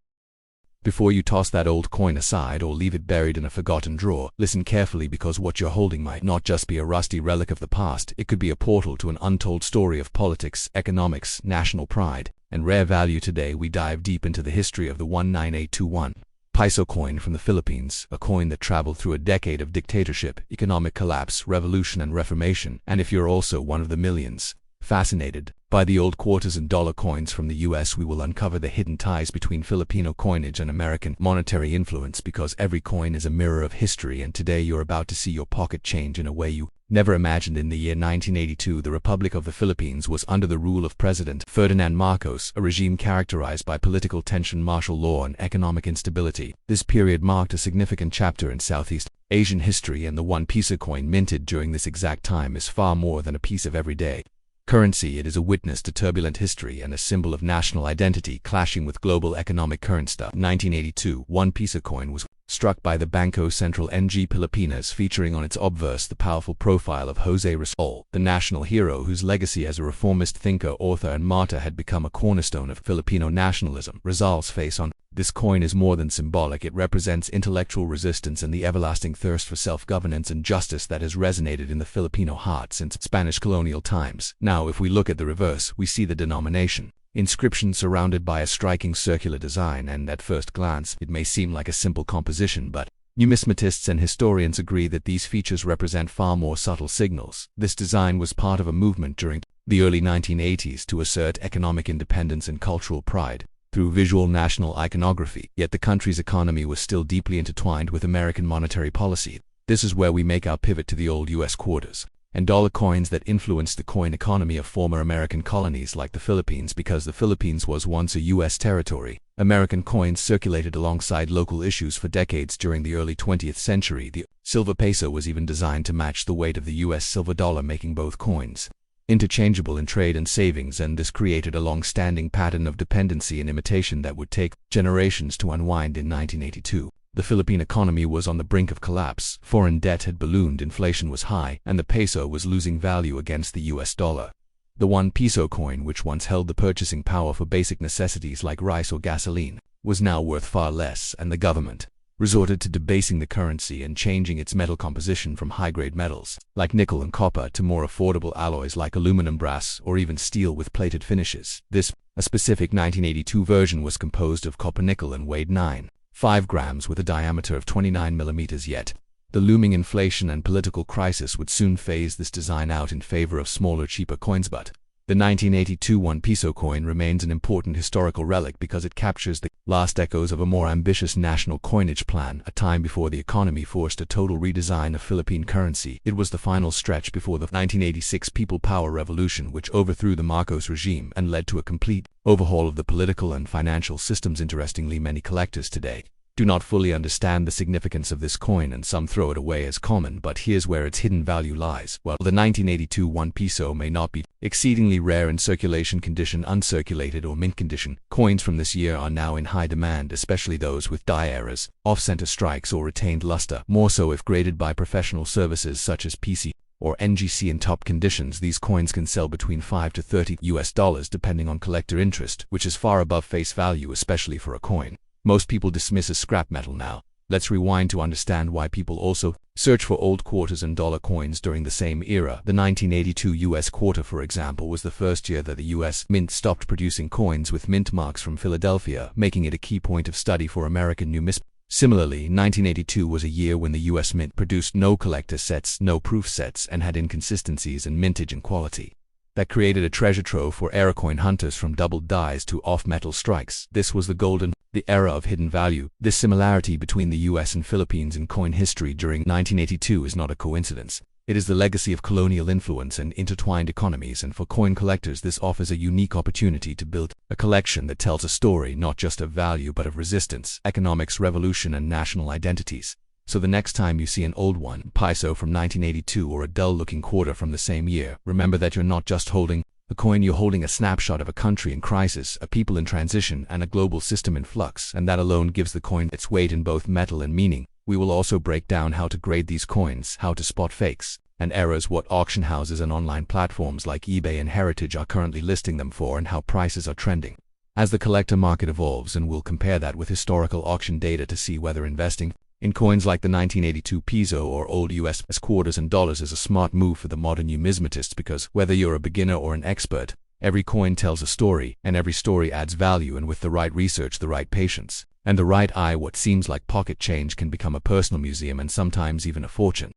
Before you toss that old coin aside or leave it buried in a forgotten drawer, listen carefully, because what you're holding might not just be a rusty relic of the past. It could be a portal to an untold story of politics, economics, national pride, and rare value. Today we dive deep into the history of the 19821 Piso coin from the Philippines, a coin that traveled through a decade of dictatorship, economic collapse, revolution, and reformation. And if you're also one of the millions fascinated by the old quarters and dollar coins from the US, we will uncover the hidden ties between Filipino coinage and American monetary influence, because every coin is a mirror of history, and today you're about to see your pocket change in a way you never imagined. In the year 1982, the Republic of the Philippines was under the rule of President Ferdinand Marcos, a regime characterized by political tension, martial law, and economic instability. This period marked a significant chapter in Southeast Asian history, and the 1 Piso coin minted during this exact time is far more than a piece of everyday currency. It is a witness to turbulent history and a symbol of national identity clashing with global economic currency. 1982 1 Piso coin was struck by the Banco Central ng Pilipinas, featuring on its obverse the powerful profile of Jose Rizal, the national hero whose legacy as a reformist thinker, author, and martyr had become a cornerstone of Filipino nationalism. Rizal's face on this coin is more than symbolic. It represents intellectual resistance and the everlasting thirst for self-governance and justice that has resonated in the Filipino heart since Spanish colonial times. Now, if we look at the reverse, we see the denomination inscription surrounded by a striking circular design, and at first glance, it may seem like a simple composition, but numismatists and historians agree that these features represent far more subtle signals. This design was part of a movement during the early 1980s to assert economic independence and cultural pride through visual national iconography, yet the country's economy was still deeply intertwined with American monetary policy. This is where we make our pivot to the old U.S. quarters and dollar coins that influenced the coin economy of former American colonies like the Philippines. Because the Philippines was once a U.S. territory, American coins circulated alongside local issues for decades. During the early 20th century, the silver peso was even designed to match the weight of the U.S. silver dollar, making both coins interchangeable in trade and savings, and this created a long-standing pattern of dependency and imitation that would take generations to unwind. In 1982, the Philippine economy was on the brink of collapse. Foreign debt had ballooned, inflation was high, and the peso was losing value against the US dollar. The 1 peso coin, which once held the purchasing power for basic necessities like rice or gasoline, was now worth far less, and the government resorted to debasing the currency and changing its metal composition from high-grade metals like nickel and copper to more affordable alloys like aluminum, brass, or even steel with plated finishes. A specific 1982 version was composed of copper nickel and weighed 9.5 grams with a diameter of 29 millimeters. Yet, the looming inflation and political crisis would soon phase this design out in favor of smaller, cheaper coins. But the 1982 1 peso coin remains an important historical relic because it captures the last echoes of a more ambitious national coinage plan, a time before the economy forced a total redesign of Philippine currency. It was the final stretch before the 1986 People Power Revolution, which overthrew the Marcos regime and led to a complete overhaul of the political and financial systems. Interestingly, many collectors today do not fully understand the significance of this coin, and some throw it away as common, but here's where its hidden value lies. While the 1982 1 peso may not be exceedingly rare in circulation condition, uncirculated, or mint condition, coins from this year are now in high demand, especially those with die errors, off-center strikes, or retained luster. More so if graded by professional services such as Piso or NGC. In top conditions, these coins can sell between $5 to $30 depending on collector interest, which is far above face value, especially for a coin most people dismiss as scrap metal now. Let's rewind to understand why people also search for old quarters and dollar coins during the same era. The 1982 US quarter, for example, was the first year that the US Mint stopped producing coins with mint marks from Philadelphia, making it a key point of study for American numismatists. Similarly, 1982 was a year when the US Mint produced no collector sets, no proof sets, and had inconsistencies in mintage and quality that created a treasure trove for era coin hunters, from doubled dies to off-metal strikes. This was the era of hidden value. This similarity between the US and Philippines in coin history during 1982 is not a coincidence. It is the legacy of colonial influence and intertwined economies, and for coin collectors this offers a unique opportunity to build a collection that tells a story not just of value but of resistance, economics, revolution, and national identities. So the next time you see an old 1 peso from 1982 or a dull-looking quarter from the same year, remember that you're not just holding a coin, you're holding a snapshot of a country in crisis, a people in transition, and a global system in flux, and that alone gives the coin its weight in both metal and meaning. We will also break down how to grade these coins, how to spot fakes and errors, what auction houses and online platforms like eBay and Heritage are currently listing them for, and how prices are trending as the collector market evolves, and we'll compare that with historical auction data to see whether investing in coins like the 1982 peso or old US quarters and dollars is a smart move for the modern numismatist, because whether you're a beginner or an expert, every coin tells a story, and every story adds value, and with the right research, the right patience, and the right eye, what seems like pocket change can become a personal museum and sometimes even a fortune.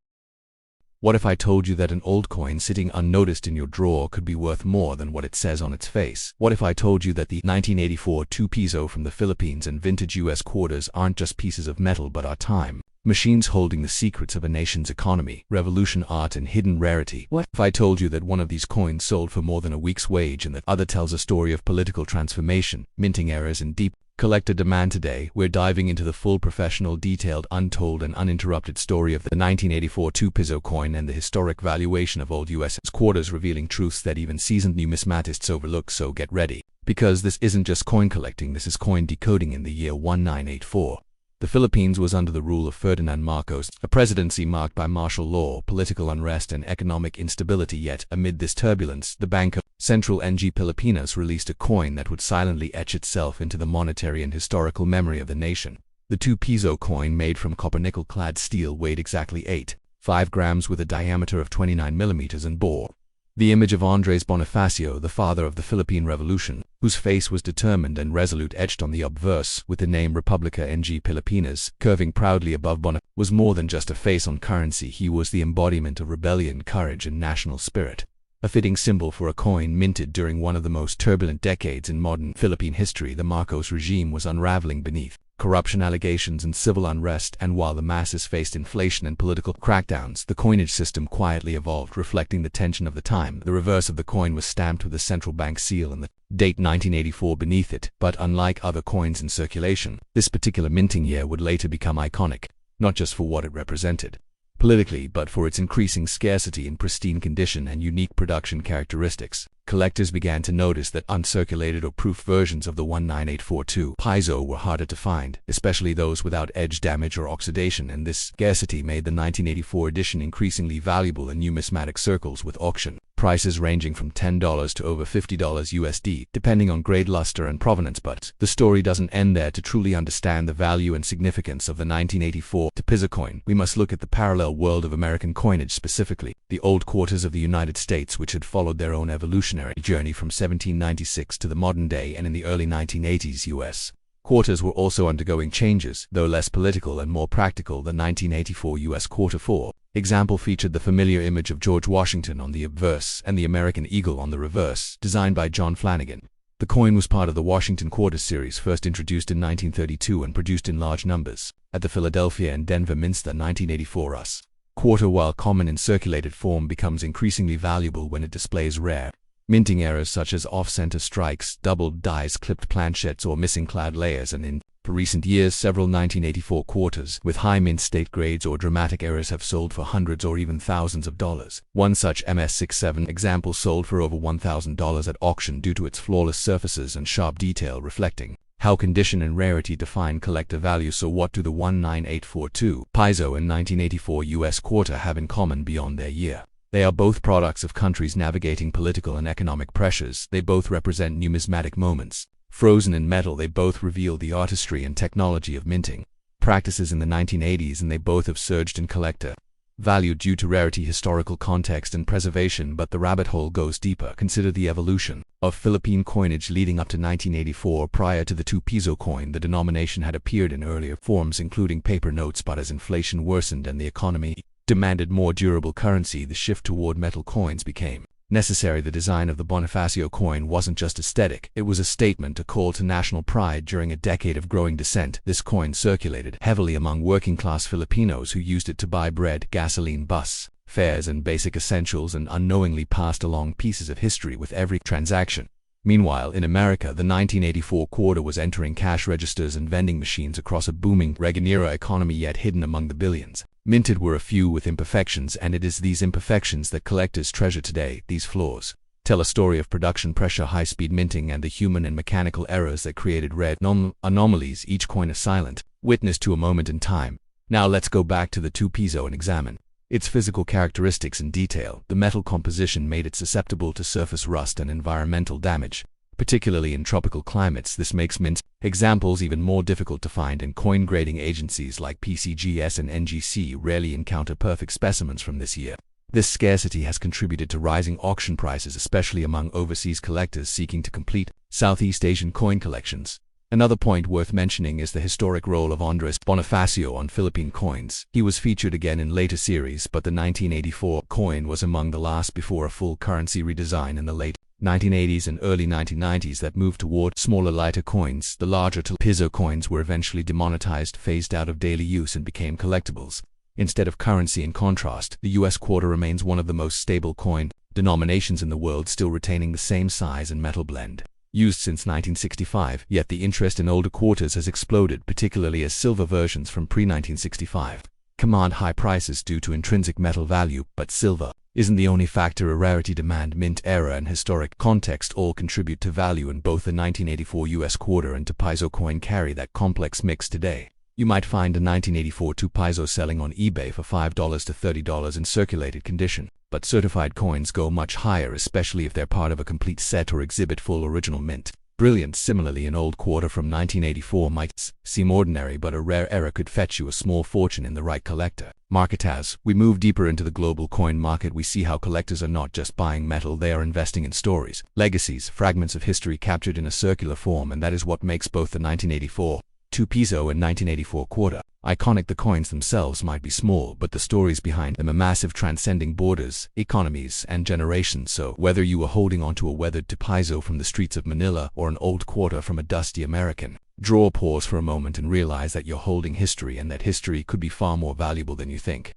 What if I told you that an old coin sitting unnoticed in your drawer could be worth more than what it says on its face? What if I told you that the 1984 2 peso from the Philippines and vintage US quarters aren't just pieces of metal but are time machines holding the secrets of a nation's economy, revolution, art, and hidden rarity? What if I told you that one of these coins sold for more than a week's wage and that other tells a story of political transformation, minting errors, and deep collector demand? Today, we're diving into the full, professional, detailed, untold, and uninterrupted story of the 1984 2 peso coin and the historic valuation of old US quarters, revealing truths that even seasoned numismatists overlook. So get ready, because this isn't just coin collecting, this is coin decoding in the year 1984. The Philippines was under the rule of Ferdinand Marcos, a presidency marked by martial law, political unrest, and economic instability. Yet, amid this turbulence, the Bank of Central NG Pilipinas released a coin that would silently etch itself into the monetary and historical memory of the nation. The 2 Piso coin, made from copper-nickel-clad steel, weighed exactly 8.5 grams with a diameter of 29 millimeters and bore the image of Andres Bonifacio, the father of the Philippine Revolution, whose face was determined and resolute, etched on the obverse, with the name Republica NG Pilipinas curving proudly above. Was more than just a face on currency. He was the embodiment of rebellion, courage, and national spirit. A fitting symbol for a coin minted during one of the most turbulent decades in modern Philippine history. The Marcos regime was unraveling beneath corruption allegations and civil unrest, and while the masses faced inflation and political crackdowns, the coinage system quietly evolved, reflecting the tension of the time. The reverse of the coin was stamped with the central bank seal and the date 1984 beneath it. But unlike other coins in circulation, this particular minting year would later become iconic, not just for what it represented politically, but for its increasing scarcity in pristine condition and unique production characteristics. Collectors began to notice that uncirculated or proof versions of the 19842 Piso were harder to find, especially those without edge damage or oxidation, and this scarcity made the 1984 edition increasingly valuable in numismatic circles, with auction prices ranging from $10 to over $50 USD, depending on grade, luster, and provenance. But the story doesn't end there. To truly understand the value and significance of the 1984 Piso coin, we must look at the parallel world of American coinage, specifically the old quarters of the United States, which had followed their own evolutionary journey from 1796 to the modern day. And in the early 1980s, U.S. quarters were also undergoing changes, though less political and more practical. The 1984 U.S. quarter, for example, featured the familiar image of George Washington on the obverse and the American eagle on the reverse, designed by John Flanagan. The coin was part of the Washington Quarter series, first introduced in 1932 and produced in large numbers at the Philadelphia and Denver Minster. 1984 US quarter, while common in circulated form, becomes increasingly valuable when it displays rare minting errors such as off-center strikes, doubled dies, clipped planchettes, or missing clad layers. And in recent years, several 1984 quarters with high mint state grades or dramatic errors have sold for hundreds or even thousands of dollars. One such MS67 example sold for over $1,000 at auction due to its flawless surfaces and sharp detail, reflecting how condition and rarity define collector value. So what do the 19842 Piso and 1984 US quarter have in common beyond their year? They are both products of countries navigating political and economic pressures. They both represent numismatic moments. Frozen in metal, they both reveal the artistry and technology of minting practices in the 1980s, and they both have surged in collector value due to rarity, historical context, and preservation. But the rabbit hole goes deeper. Consider the evolution of Philippine coinage leading up to 1984. Prior to the 2 Piso coin, the denomination had appeared in earlier forms, including paper notes, but as inflation worsened and the economy demanded more durable currency, the shift toward metal coins became necessary. The design of the Bonifacio coin wasn't just aesthetic, it was a statement, a call to national pride. During a decade of growing dissent, this coin circulated heavily among working-class Filipinos who used it to buy bread, gasoline, bus fares, and basic essentials, and unknowingly passed along pieces of history with every transaction. Meanwhile, in America, the 1984 quarter was entering cash registers and vending machines across a booming Reagan-era economy, yet hidden among the billions minted were a few with imperfections, and it is these imperfections that collectors treasure today. These flaws tell a story of production pressure, high-speed minting, and the human and mechanical errors that created rare anomalies, each coin a silent witness to a moment in time. Now let's go back to the 2 Piso and examine its physical characteristics in detail. The metal composition made it susceptible to surface rust and environmental damage, particularly in tropical climates. This makes mint examples even more difficult to find, and coin grading agencies like PCGS and NGC rarely encounter perfect specimens from this year. This scarcity has contributed to rising auction prices, especially among overseas collectors seeking to complete Southeast Asian coin collections. Another point worth mentioning is the historic role of Andres Bonifacio on Philippine coins. He was featured again in later series, but the 1984 coin was among the last before a full currency redesign in the late 1980s and early 1990s that moved toward smaller, lighter coins. The larger Piso coins were eventually demonetized, phased out of daily use, and became collectibles instead of currency. In contrast, the US quarter remains one of the most stable coin denominations in the world, still retaining the same size and metal blend used since 1965, yet the interest in older quarters has exploded, particularly as silver versions from pre-1965 command high prices due to intrinsic metal value. But silver isn't the only factor. A rarity, demand, mint era, and historic context all contribute to value, and both the 1984 US quarter and Piso coin carry that complex mix today. You might find a 1984 2 Piso selling on eBay for $5 to $30 in circulated condition, but certified coins go much higher, especially if they're part of a complete set or exhibit full original mint. Brilliant. Similarly, an old quarter from 1984 might seem ordinary, but a rare error could fetch you a small fortune in the right collector market. As we move deeper into the global coin market, we see how collectors are not just buying metal, they are investing in stories, legacies, fragments of history captured in a circular form, and that is what makes both the 1984 2 Piso and 1984 quarter iconic. The coins themselves might be small, but the stories behind them are massive, transcending borders, economies, and generations. So whether you are holding onto a weathered 2 Piso from the streets of Manila or an old quarter from a dusty American, draw a pause for a moment and realize that you're holding history, and that history could be far more valuable than you think.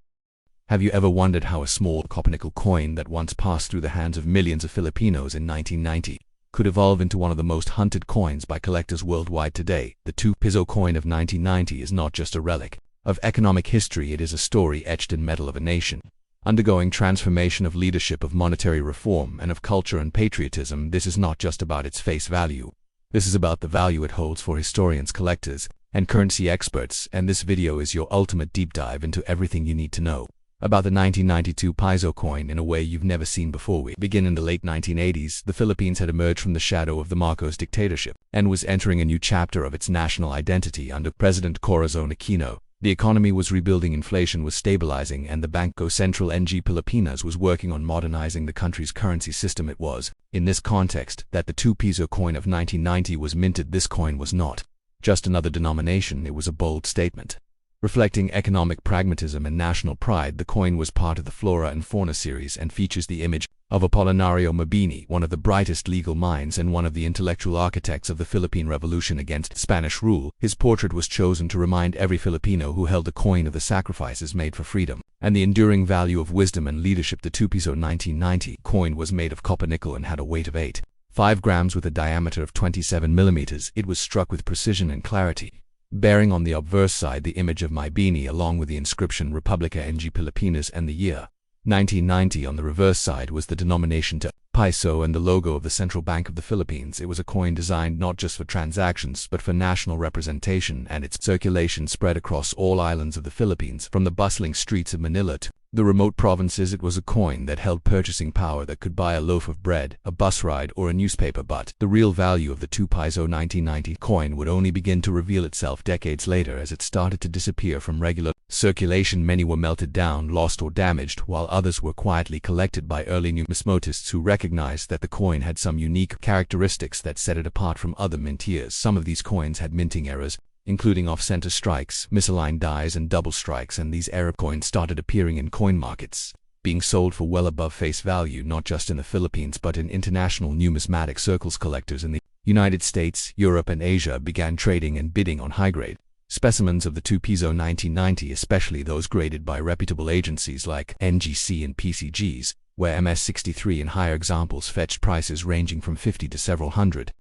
Have you ever wondered how a small copper-nickel coin that once passed through the hands of millions of Filipinos in 1990 could evolve into one of the most hunted coins by collectors worldwide today? The 2 Piso coin of 1990 is not just a relic of economic history, it is a story etched in metal of a nation undergoing transformation, of leadership, of monetary reform, and of culture and patriotism. This is not just about its face value. This is about the value it holds for historians, collectors, and currency experts, and this video is your ultimate deep dive into everything you need to know about the 1992 Piso coin in a way you've never seen before. We begin in the late 1980s. The Philippines had emerged from the shadow of the Marcos dictatorship and was entering a new chapter of its national identity under President Corazon Aquino. The economy was rebuilding, inflation was stabilizing, and the Bangko Sentral ng Pilipinas was working on modernizing the country's currency system. It was in this context that the 2 Piso coin of 1990 was minted. This coin was not just another denomination, it was a bold statement reflecting economic pragmatism and national pride. The coin was part of the Flora and Fauna series and features the image of Apolinario Mabini, one of the brightest legal minds and one of the intellectual architects of the Philippine Revolution against Spanish rule. His portrait was chosen to remind every Filipino who held a coin of the sacrifices made for freedom and the enduring value of wisdom and leadership. The 2 Piso 1990 coin was made of copper nickel and had a weight of 8.5 grams with a diameter of 27 millimeters. It was struck with precision and clarity, bearing on the obverse side the image of Mabini along with the inscription Republica ng Pilipinas and the year 1990. On the reverse side was the denomination 2 Piso and the logo of the Central Bank of the Philippines. It was a coin designed not just for transactions but for national representation, and its circulation spread across all islands of the Philippines, from the bustling streets of Manila to the remote provinces. It was a coin that held purchasing power that could buy a loaf of bread, a bus ride, or a newspaper. But the real value of the 2 Piso 1990 coin would only begin to reveal itself decades later as it started to disappear from regular circulation. Many were melted down, lost, or damaged, while others were quietly collected by early numismatists who recognized that the coin had some unique characteristics that set it apart from other mint years. Some of these coins had minting errors, including off-center strikes, misaligned dies, and double strikes, and these error coins started appearing in coin markets, being sold for well above face value, not just in the Philippines but in international numismatic circles. Collectors in the United States, Europe, and Asia began trading and bidding on high-grade specimens of the 2 Piso 1990, especially those graded by reputable agencies like NGC and PCGs, where MS63 and higher examples fetched prices ranging from $50 to several $100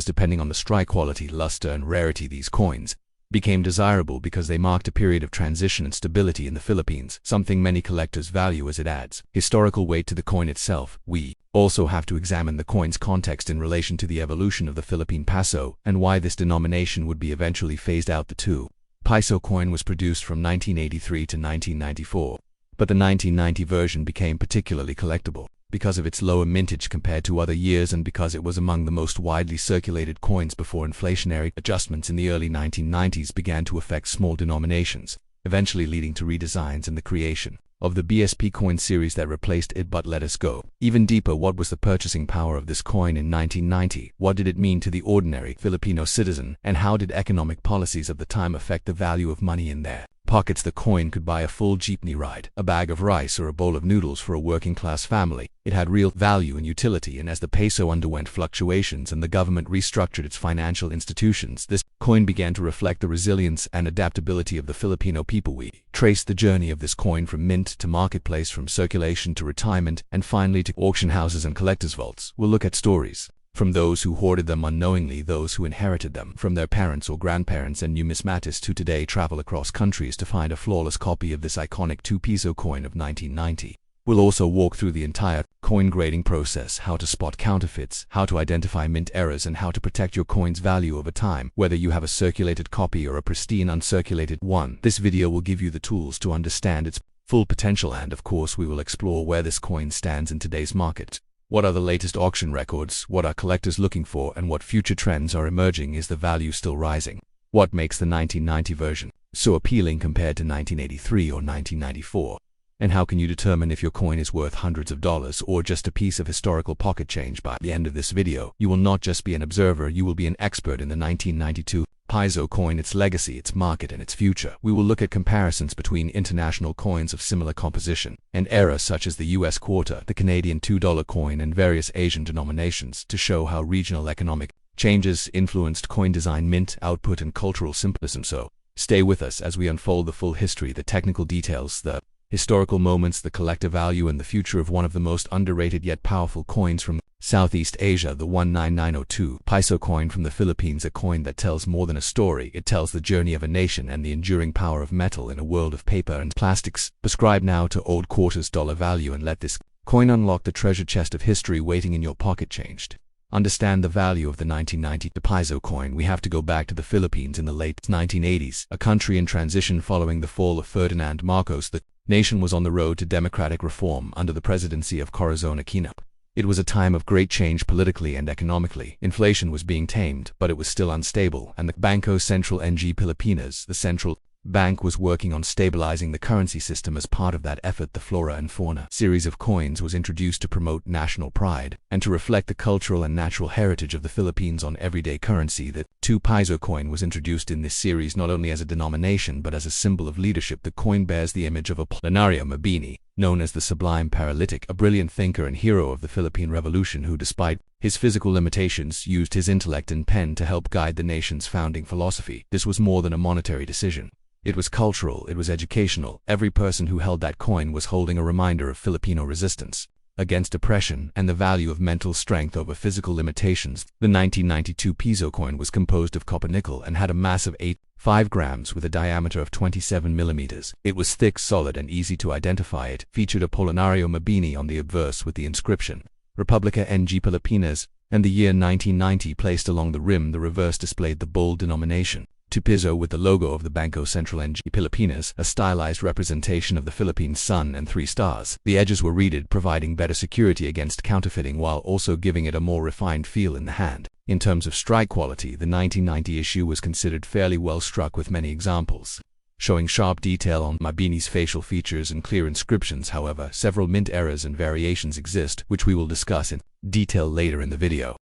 depending on the strike quality, luster, and rarity. These coins became desirable because they marked a period of transition and stability in the Philippines, something many collectors value as it adds historical weight to the coin itself. We also have to examine the coin's context in relation to the evolution of the Philippine peso and why this denomination would be eventually phased out. The 2 Piso coin was produced from 1983 to 1994, but the 1990 version became particularly collectible because of its lower mintage compared to other years and because it was among the most widely circulated coins before inflationary adjustments in the early 1990s began to affect small denominations, eventually leading to redesigns and the creation of the BSP coin series that replaced it. But let us go even deeper. What was the purchasing power of this coin in 1990? What did it mean to the ordinary Filipino citizen? And how did economic policies of the time affect the value of money in their pockets? The coin could buy a full jeepney ride, a bag of rice, or a bowl of noodles for a working-class family. It had real value and utility, and as the peso underwent fluctuations and the government restructured its financial institutions, this coin began to reflect the resilience and adaptability of the Filipino people. We traced the journey of this coin from mint to marketplace, from circulation to retirement, and finally to auction houses and collectors' vaults. We'll look at stories from those who hoarded them unknowingly, those who inherited them from their parents or grandparents, and numismatists who today travel across countries to find a flawless copy of this iconic 2 Piso coin of 1990. We'll also walk through the entire coin grading process, how to spot counterfeits, how to identify mint errors, and how to protect your coin's value over time, whether you have a circulated copy or a pristine uncirculated one. This video will give you the tools to understand its full potential, and of course we will explore where this coin stands in today's market. What are the latest auction records, what are collectors looking for, and what future trends are emerging? Is the value still rising? What makes the 1990 version so appealing compared to 1983 or 1994? And how can you determine if your coin is worth hundreds of dollars or just a piece of historical pocket change? By the end of this video, you will not just be an observer, you will be an expert in the 1992 Piso coin, its legacy, its market, and its future. We will look at comparisons between international coins of similar composition and era, such as the US quarter, the Canadian $2 coin, and various Asian denominations, to show how regional economic changes influenced coin design, mint output, and cultural symbolism. So, stay with us as we unfold the full history, the technical details, the historical moments, the collector value, and the future of one of the most underrated yet powerful coins from Southeast Asia, the 19902 Piso coin from the Philippines, a coin that tells more than a story. It tells the journey of a nation and the enduring power of metal in a world of paper and plastics. Prescribe now to old quarters dollar value and let this coin unlock the treasure chest of history waiting in your pocket. Changed. Understand the value of the 1990 Piso coin. We have to go back to the Philippines in the late 1980s, a country in transition following the fall of Ferdinand Marcos. The nation was on the road to democratic reform under the presidency of Corazon Aquino. It was a time of great change politically and economically. Inflation was being tamed, but it was still unstable, and the Bangko Sentral ng Pilipinas, the central bank, was working on stabilizing the currency system. As part of that effort, the Flora and Fauna series of coins was introduced to promote national pride and to reflect the cultural and natural heritage of the Philippines on everyday currency. The 2 Piso coin was introduced in this series not only as a denomination but as a symbol of leadership. The coin bears the image of Apolinario Mabini, known as the Sublime Paralytic, a brilliant thinker and hero of the Philippine Revolution who, despite his physical limitations, used his intellect and pen to help guide the nation's founding philosophy. This was more than a monetary decision. It was cultural, it was educational. Every person who held that coin was holding a reminder of Filipino resistance against oppression and the value of mental strength over physical limitations. The 1992 Piso coin was composed of copper nickel and had a mass of 8.5 grams with a diameter of 27 millimeters. It was thick, solid, and easy to identify. It featured Apolinario Mabini on the obverse with the inscription Republica ng Pilipinas and the year 1990 placed along the rim. The reverse displayed the bold denomination 2 Piso with the logo of the Bangko Sentral ng Pilipinas, a stylized representation of the Philippine sun and 3 stars. The edges were reeded, providing better security against counterfeiting while also giving it a more refined feel in the hand. In terms of strike quality, the 1990 issue was considered fairly well struck, with many examples showing sharp detail on Mabini's facial features and clear inscriptions. However, several mint errors and variations exist, which we will discuss in detail later in the video.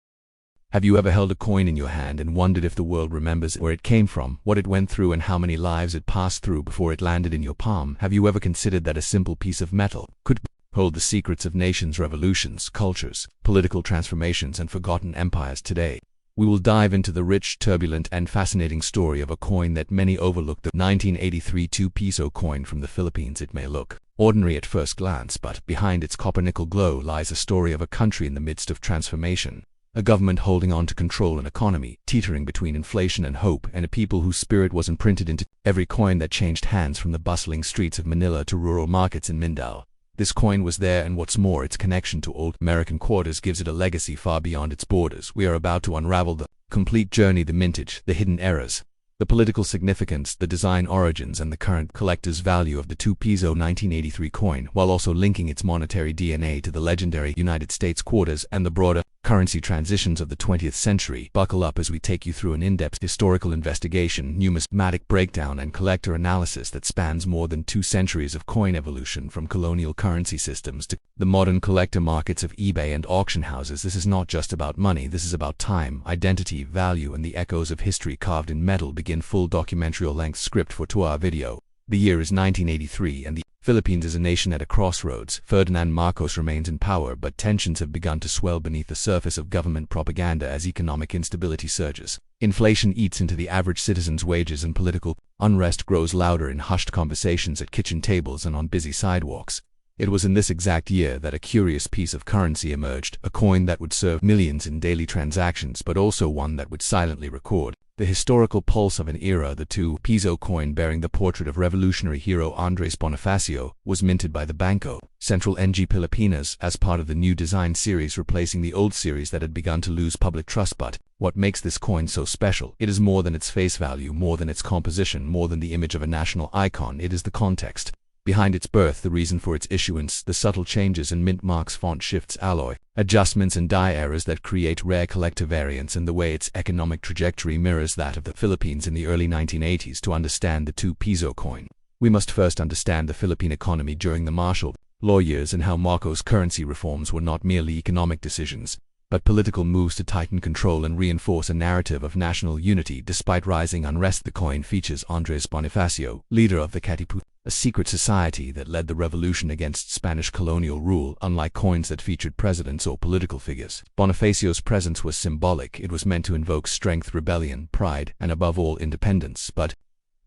Have you ever held a coin in your hand and wondered if the world remembers where it came from, what it went through, and how many lives it passed through before it landed in your palm? Have you ever considered that a simple piece of metal could hold the secrets of nations, revolutions, cultures, political transformations, and forgotten empires? Today, we will dive into the rich, turbulent, and fascinating story of a coin that many overlook, the 1983 2 Piso coin from the Philippines. It may look ordinary at first glance, but behind its copper-nickel glow lies a story of a country in the midst of transformation. A government holding on to control an economy teetering between inflation and hope, and a people whose spirit was imprinted into every coin that changed hands, from the bustling streets of Manila to rural markets in Mindanao. This coin was there, and what's more, its connection to old American quarters gives it a legacy far beyond its borders. We are about to unravel the complete journey, the mintage, the hidden errors, the political significance, the design origins, and the current collector's value of the 2 Piso 1983 coin, while also linking its monetary DNA to the legendary United States quarters and the broader currency transitions of the 20th century. Buckle up as we take you through an in-depth historical investigation, numismatic breakdown, and collector analysis that spans more than 2 centuries of coin evolution, from colonial currency systems to the modern collector markets of eBay and auction houses. This is not just about money, this is about time, identity, value, and the echoes of history carved in metal. Begin full documentary-length script for 2-hour video. The year is 1983, and the Philippines is a nation at a crossroads. Ferdinand Marcos remains in power, but tensions have begun to swell beneath the surface of government propaganda as economic instability surges. Inflation eats into the average citizen's wages, and political unrest grows louder in hushed conversations at kitchen tables and on busy sidewalks. It was in this exact year that a curious piece of currency emerged, a coin that would serve millions in daily transactions but also one that would silently record the historical pulse of an era. The 2 Piso coin bearing the portrait of revolutionary hero Andres Bonifacio was minted by the Banco Central ng Pilipinas as part of the new design series, replacing the old series that had begun to lose public trust. But what makes this coin so special? It is more than its face value, more than its composition, more than the image of a national icon. It is the context behind its birth, the reason for its issuance, the subtle changes in mint marks, font shifts, alloy adjustments and die errors that create rare collector variants, and the way its economic trajectory mirrors that of the Philippines in the early 1980s. To understand the 2 Piso coin, we must first understand the Philippine economy during the martial law years and how Marcos' currency reforms were not merely economic decisions, but political moves to tighten control and reinforce a narrative of national unity. Despite rising unrest, the coin features Andres Bonifacio, leader of the Katipunan, a secret society that led the revolution against Spanish colonial rule. Unlike coins that featured presidents or political figures, Bonifacio's presence was symbolic. It was meant to invoke strength, rebellion, pride, and above all, independence. But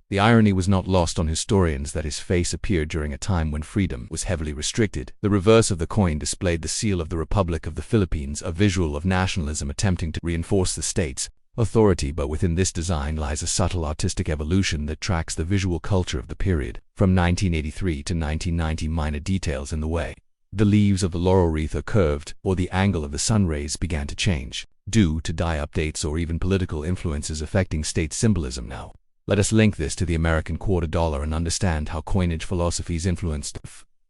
the irony was not lost on historians that his face appeared during a time when freedom was heavily restricted. The reverse of the coin displayed the seal of the Republic of the Philippines, a visual of nationalism attempting to reinforce the state's authority. But within this design lies a subtle artistic evolution that tracks the visual culture of the period. From 1983 to 1990, minor details in the way the leaves of the laurel wreath are curved, or the angle of the sun rays began to change, due to die updates or even political influences affecting state symbolism. Now, let us link this to the American quarter dollar and understand how coinage philosophies influenced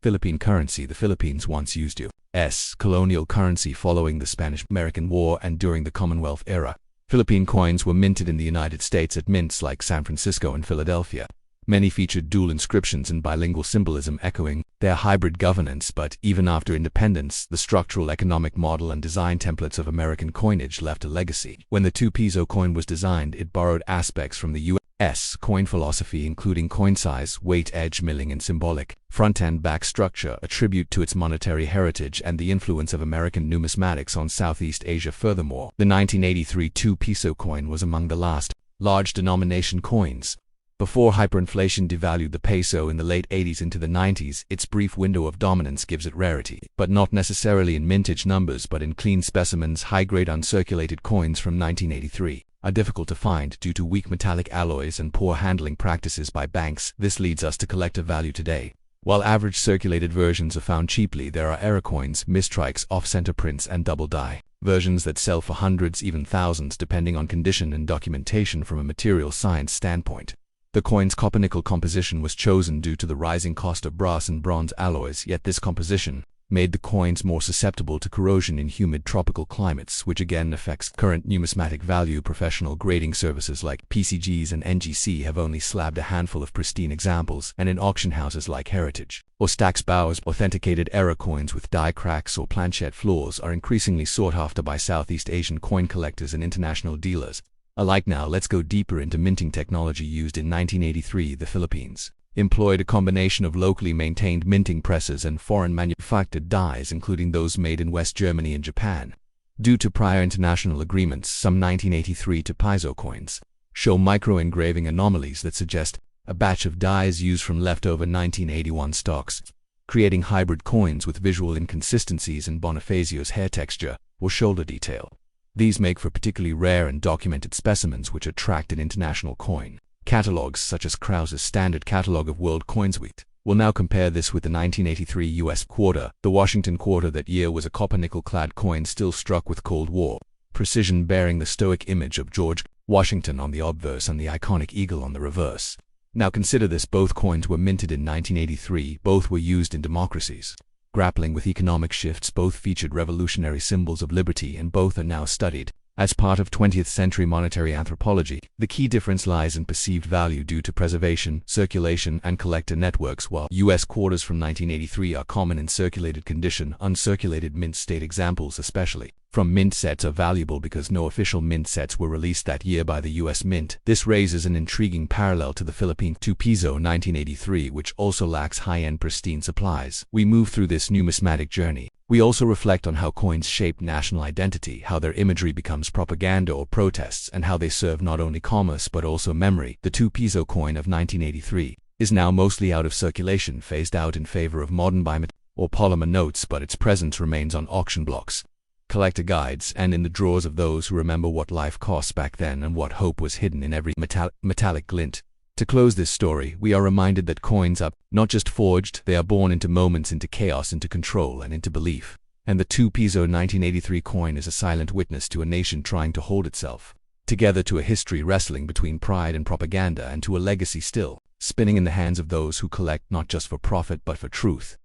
Philippine currency. The Philippines once used U.S. colonial currency following the Spanish-American War and during the Commonwealth era. Philippine coins were minted in the United States at mints like San Francisco and Philadelphia. Many featured dual inscriptions and bilingual symbolism echoing their hybrid governance. But even after independence, the structural, economic model and design templates of American coinage left a legacy. When the 2 Piso coin was designed, it borrowed aspects from the U.S. coin philosophy, including coin size, weight, edge milling, and symbolic front and back structure, a tribute to its monetary heritage and the influence of American numismatics on Southeast Asia. Furthermore, the 1983 2 Piso coin was among the last large denomination coins before hyperinflation devalued the peso in the late 80s into the 90s. Its brief window of dominance gives it rarity, but not necessarily in mintage numbers but in clean specimens. High-grade uncirculated coins from 1983 are difficult to find due to weak metallic alloys and poor handling practices by banks. This leads us to collector value today. While average circulated versions are found cheaply, there are error coins, mistrikes, off-center prints, and double die versions that sell for hundreds, even thousands, depending on condition and documentation. From a material science standpoint, the coin's copper-nickel composition was chosen due to the rising cost of brass and bronze alloys, yet this composition made the coins more susceptible to corrosion in humid tropical climates, which again affects current numismatic value. Professional grading services like PCGs and NGC have only slabbed a handful of pristine examples, and in auction houses like Heritage or Stack's Bowers, authenticated error coins with die cracks or planchette flaws are increasingly sought after by Southeast Asian coin collectors and international dealers alike. Now let's go deeper into minting technology used in 1983. The Philippines employed a combination of locally maintained minting presses and foreign manufactured dies, including those made in West Germany and Japan. Due to prior international agreements, some 1983 2 Piso coins show micro-engraving anomalies that suggest a batch of dies used from leftover 1981 stocks, creating hybrid coins with visual inconsistencies in Bonifacio's hair texture or shoulder detail. These make for particularly rare and documented specimens which attract in international coin catalogs such as Krause's Standard Catalog of World Coins. We'll now compare this with the 1983 U.S. quarter. The Washington quarter that year was a copper-nickel-clad coin still struck with Cold War precision, bearing the stoic image of George Washington on the obverse and the iconic eagle on the reverse. Now consider this: both coins were minted in 1983, both were used in democracies grappling with economic shifts, both featured revolutionary symbols of liberty, and both are now studied as part of 20th century monetary anthropology. The key difference lies in perceived value due to preservation, circulation, and collector networks. While U.S. quarters from 1983 are common in circulated condition, uncirculated mint state examples, especially from mint sets, are valuable because no official mint sets were released that year by the U.S. Mint. This raises an intriguing parallel to the Philippine 2 Piso 1983, which also lacks high-end pristine supplies. We move through this numismatic journey. We also reflect on how coins shape national identity, how their imagery becomes propaganda or protests, and how they serve not only commerce but also memory. The 2 Piso coin of 1983 is now mostly out of circulation, phased out in favor of modern or polymer notes, but its presence remains on auction blocks, collector guides, and in the drawers of those who remember what life cost back then and what hope was hidden in every metallic glint. To close this story, we are reminded that coins are not just forged, they are born into moments, into chaos, into control, and into belief. And the 2 Piso 1983 coin is a silent witness to a nation trying to hold itself together, to a history wrestling between pride and propaganda, and to a legacy still spinning in the hands of those who collect not just for profit but for truth.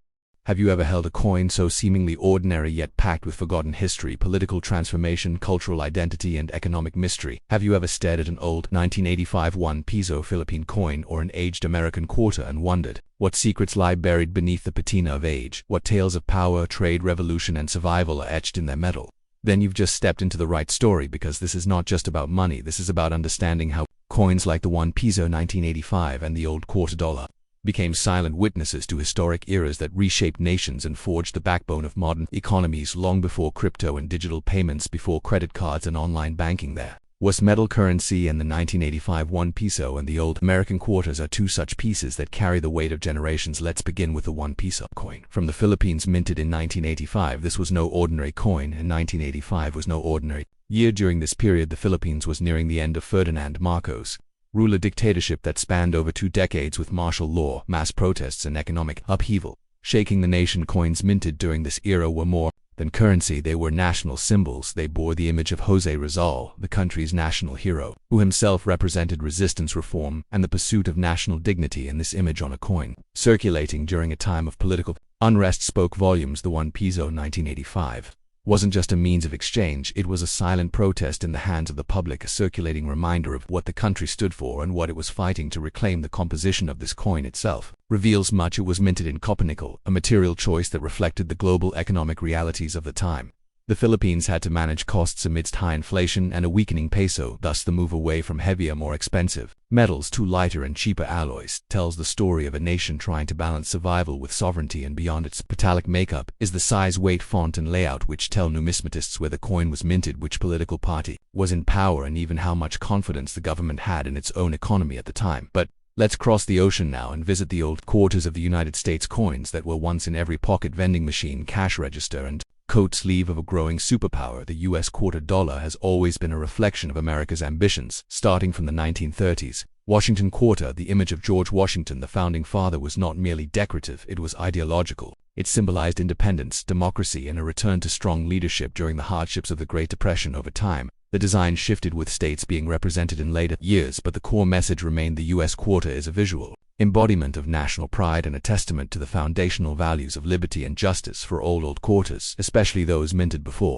Have you ever held a coin so seemingly ordinary yet packed with forgotten history, political transformation, cultural identity, and economic mystery? Have you ever stared at an old 1985 1 Piso Philippine coin or an aged American quarter and wondered what secrets lie buried beneath the patina of age? What tales of power, trade, revolution, and survival are etched in their metal? Then you've just stepped into the right story, because this is not just about money. This is about understanding how coins like the 1 Piso 1985 and the old quarter dollar became silent witnesses to historic eras that reshaped nations and forged the backbone of modern economies long before crypto and digital payments, before credit cards and online banking. There was metal currency, and the 1985 1 Piso and the old American quarters are two such pieces that carry the weight of generations. Let's begin with the 1 Piso coin. From the Philippines, minted in 1985, this was no ordinary coin, and 1985 was no ordinary year. During this period, the Philippines was nearing the end of Ferdinand Marcos' ruler dictatorship that spanned over 2 decades, with martial law, mass protests, and economic upheaval shaking the nation. Coins minted during this era were more than currency. They were national symbols. They bore the image of José Rizal, the country's national hero, who himself represented resistance, reform, and the pursuit of national dignity. And this image on a coin, circulating during a time of political unrest, spoke volumes. The 1 Piso 1985 wasn't just a means of exchange, it was a silent protest in the hands of the public, a circulating reminder of what the country stood for and what it was fighting to reclaim. The composition of this coin itself reveals much. It was minted in copper nickel, a material choice that reflected the global economic realities of the time. The Philippines had to manage costs amidst high inflation and a weakening peso, thus the move away from heavier, more expensive metals to lighter and cheaper alloys tells the story of a nation trying to balance survival with sovereignty. And beyond its metallic makeup is the size, weight, font, and layout which tell numismatists where the coin was minted, which political party was in power, and even how much confidence the government had in its own economy at the time. But let's cross the ocean now and visit the old quarters of the United States. Coins that were once in every pocket, vending machine, cash register, and coat sleeve of a growing superpower. The US quarter dollar has always been a reflection of America's ambitions. Starting from the 1930s, Washington quarter, the image of George Washington, the founding father, was not merely decorative, it was ideological. It symbolized independence, democracy, and a return to strong leadership during the hardships of the Great Depression. Over time, the design shifted, with states being represented in later years, but the core message remained. The US quarter is a visual embodiment of national pride and a testament to the foundational values of liberty and justice. For old quarters, especially those minted before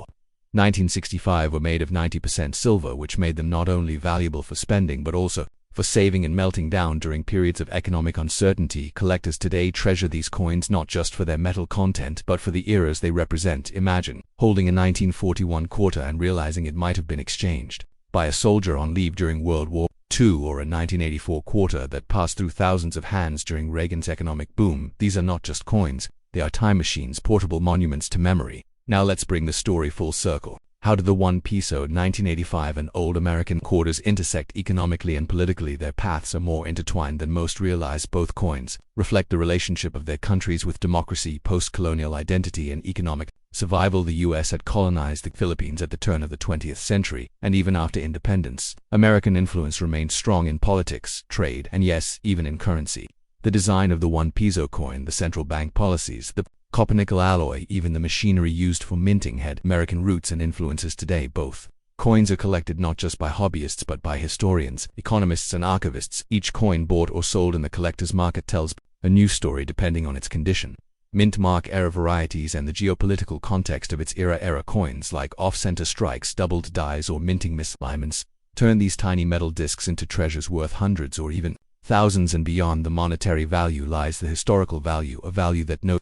1965, were made of 90% silver, which made them not only valuable for spending but also for saving and melting down during periods of economic uncertainty. Collectors today treasure these coins not just for their metal content but for the eras they represent. Imagine holding a 1941 quarter and realizing it might have been exchanged by a soldier on leave during World War II, or a 1984 quarter that passed through thousands of hands during Reagan's economic boom. These are not just coins, they are time machines, portable monuments to memory. Now let's bring the story full circle. How did the 1 Piso 1985 and old American quarters intersect economically and politically? Their paths are more intertwined than most realize. Both coins reflect the relationship of their countries with democracy, post-colonial identity, and economic survival. The US had colonized the Philippines at the turn of the 20th century, and even after independence, American influence remained strong in politics, trade, and yes, even in currency. The design of the 1 Piso coin, the central bank policies, the copper nickel alloy, even the machinery used for minting had American roots and influences. Today, both coins are collected not just by hobbyists but by historians, economists, and archivists. Each coin bought or sold in the collector's market tells a new story depending on its condition, mint mark, era varieties, and the geopolitical context of its era. Coins like off-center strikes, doubled dies, or minting misalignments turn these tiny metal discs into treasures worth hundreds or even thousands. And beyond the monetary value lies the historical value, a value that no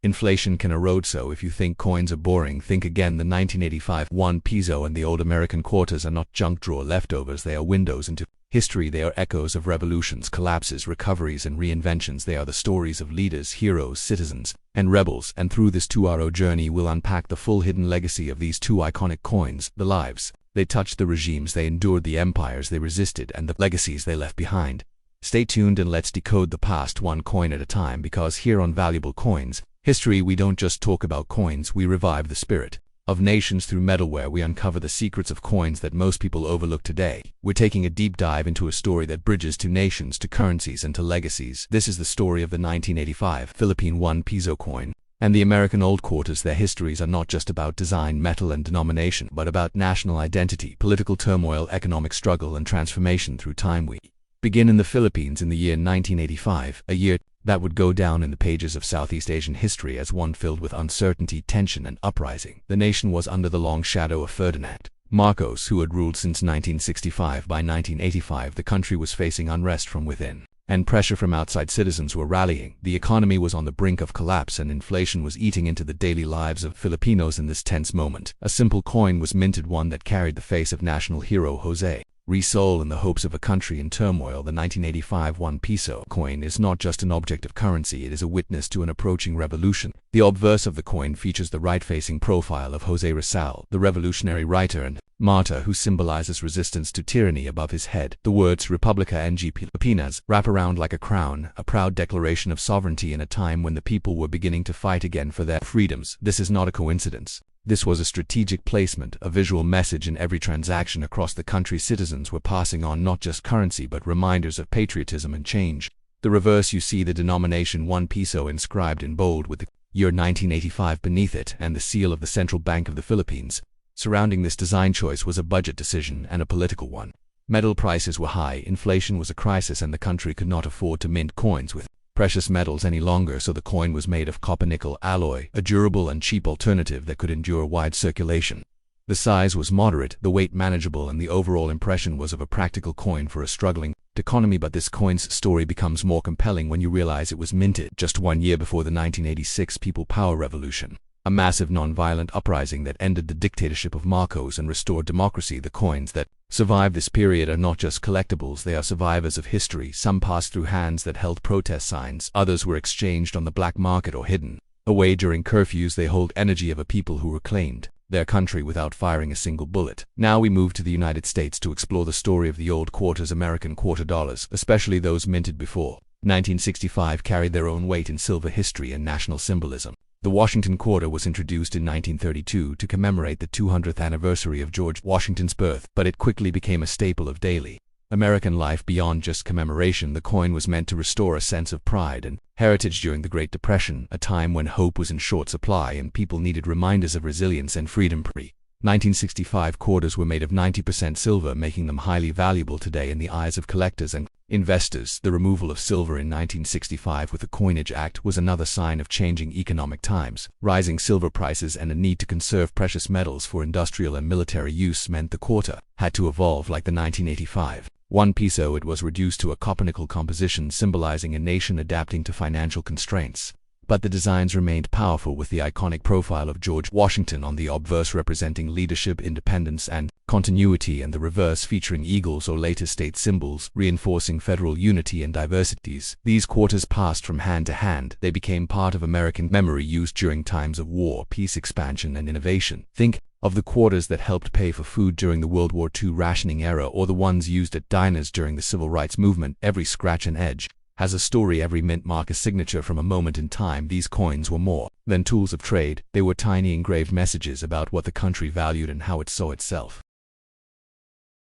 inflation can erode. So if you think coins are boring, think again. The 1985 1 Piso and the old American quarters are not junk drawer leftovers. They are windows into history. They are echoes of revolutions, collapses, recoveries, and reinventions. They are the stories of leaders, heroes, citizens, and rebels. And through this 2-hour journey, we'll unpack the full hidden legacy of these two iconic coins, the lives they touched, the regimes they endured, the empires they resisted, and the legacies they left behind. Stay tuned and let's decode the past one coin at a time, because here on Valuable Coins, History, we don't just talk about coins, we revive the spirit of nations through metalware. We uncover the secrets of coins that most people overlook today. We're taking a deep dive into a story that bridges to nations, to currencies, and to legacies. This is the story of the 1985 Philippine 1 Piso coin and the American Old Quarters. Their histories are not just about design, metal, and denomination, but about national identity, political turmoil, economic struggle, and transformation through time. We begin in the Philippines in the year 1985, a year that would go down in the pages of Southeast Asian history as one filled with uncertainty, tension, and uprising. The nation was under the long shadow of Ferdinand Marcos, who had ruled since 1965. By 1985, the country was facing unrest from within, and pressure from outside. Citizens were rallying. The economy was on the brink of collapse, and inflation was eating into the daily lives of Filipinos. In this tense moment, a simple coin was minted, one that carried the face of national hero Jose Rizal in the hopes of a country in turmoil. The 1985 1 Piso coin is not just an object of currency, it is a witness to an approaching revolution. The obverse of the coin features the right-facing profile of Jose Rizal, the revolutionary writer and martyr who symbolizes resistance to tyranny. Above his head, the words Republica ng Pilipinas wrap around like a crown, a proud declaration of sovereignty in a time when the people were beginning to fight again for their freedoms. This is not a coincidence. This was a strategic placement, a visual message in every transaction across the country. Citizens were passing on not just currency but reminders of patriotism and change. The reverse, you see the denomination 1 Piso inscribed in bold with the year 1985 beneath it and the seal of the Central Bank of the Philippines. Surrounding this design choice was a budget decision and a political one. Metal prices were high, inflation was a crisis, and the country could not afford to mint coins with precious metals any longer, so the coin was made of copper-nickel alloy, a durable and cheap alternative that could endure wide circulation. The size was moderate, the weight manageable, and the overall impression was of a practical coin for a struggling economy. But this coin's story becomes more compelling when you realize it was minted just 1 year before the 1986 People Power Revolution, a massive non-violent uprising that ended the dictatorship of Marcos and restored democracy. The coins that survive this period are not just collectibles, they are survivors of history. Some passed through hands that held protest signs, others were exchanged on the black market or hidden away during curfews. They hold energy of a people who reclaimed their country without firing a single bullet. Now we move to the United States to explore the story of the old quarters. American quarter dollars, especially those minted before 1965, carried their own weight in silver history and national symbolism. The Washington quarter was introduced in 1932 to commemorate the 200th anniversary of George Washington's birth, but it quickly became a staple of daily American life. Beyond just commemoration, the coin was meant to restore a sense of pride and heritage during the Great Depression, a time when hope was in short supply and people needed reminders of resilience and freedom. Pre-1965 quarters were made of 90% silver, making them highly valuable today in the eyes of collectors and investors. The removal of silver in 1965 with the Coinage Act was another sign of changing economic times. Rising silver prices and a need to conserve precious metals for industrial and military use meant the quarter had to evolve. Like the 1985 1 Piso, it was reduced to a copper-nickel composition, symbolizing a nation adapting to financial constraints. But the designs remained powerful, with the iconic profile of George Washington on the obverse representing leadership, independence, and continuity, and the reverse featuring eagles or later state symbols, reinforcing federal unity and diversities. These quarters passed from hand to hand. They became part of American memory, used during times of war, peace, expansion, and innovation. Think of the quarters that helped pay for food during the World War II rationing era, or the ones used at diners during the Civil Rights Movement. Every scratch and edge has a story, every mint mark a signature from a moment in time. These coins were more than tools of trade. They were tiny engraved messages about what the country valued and how it saw itself.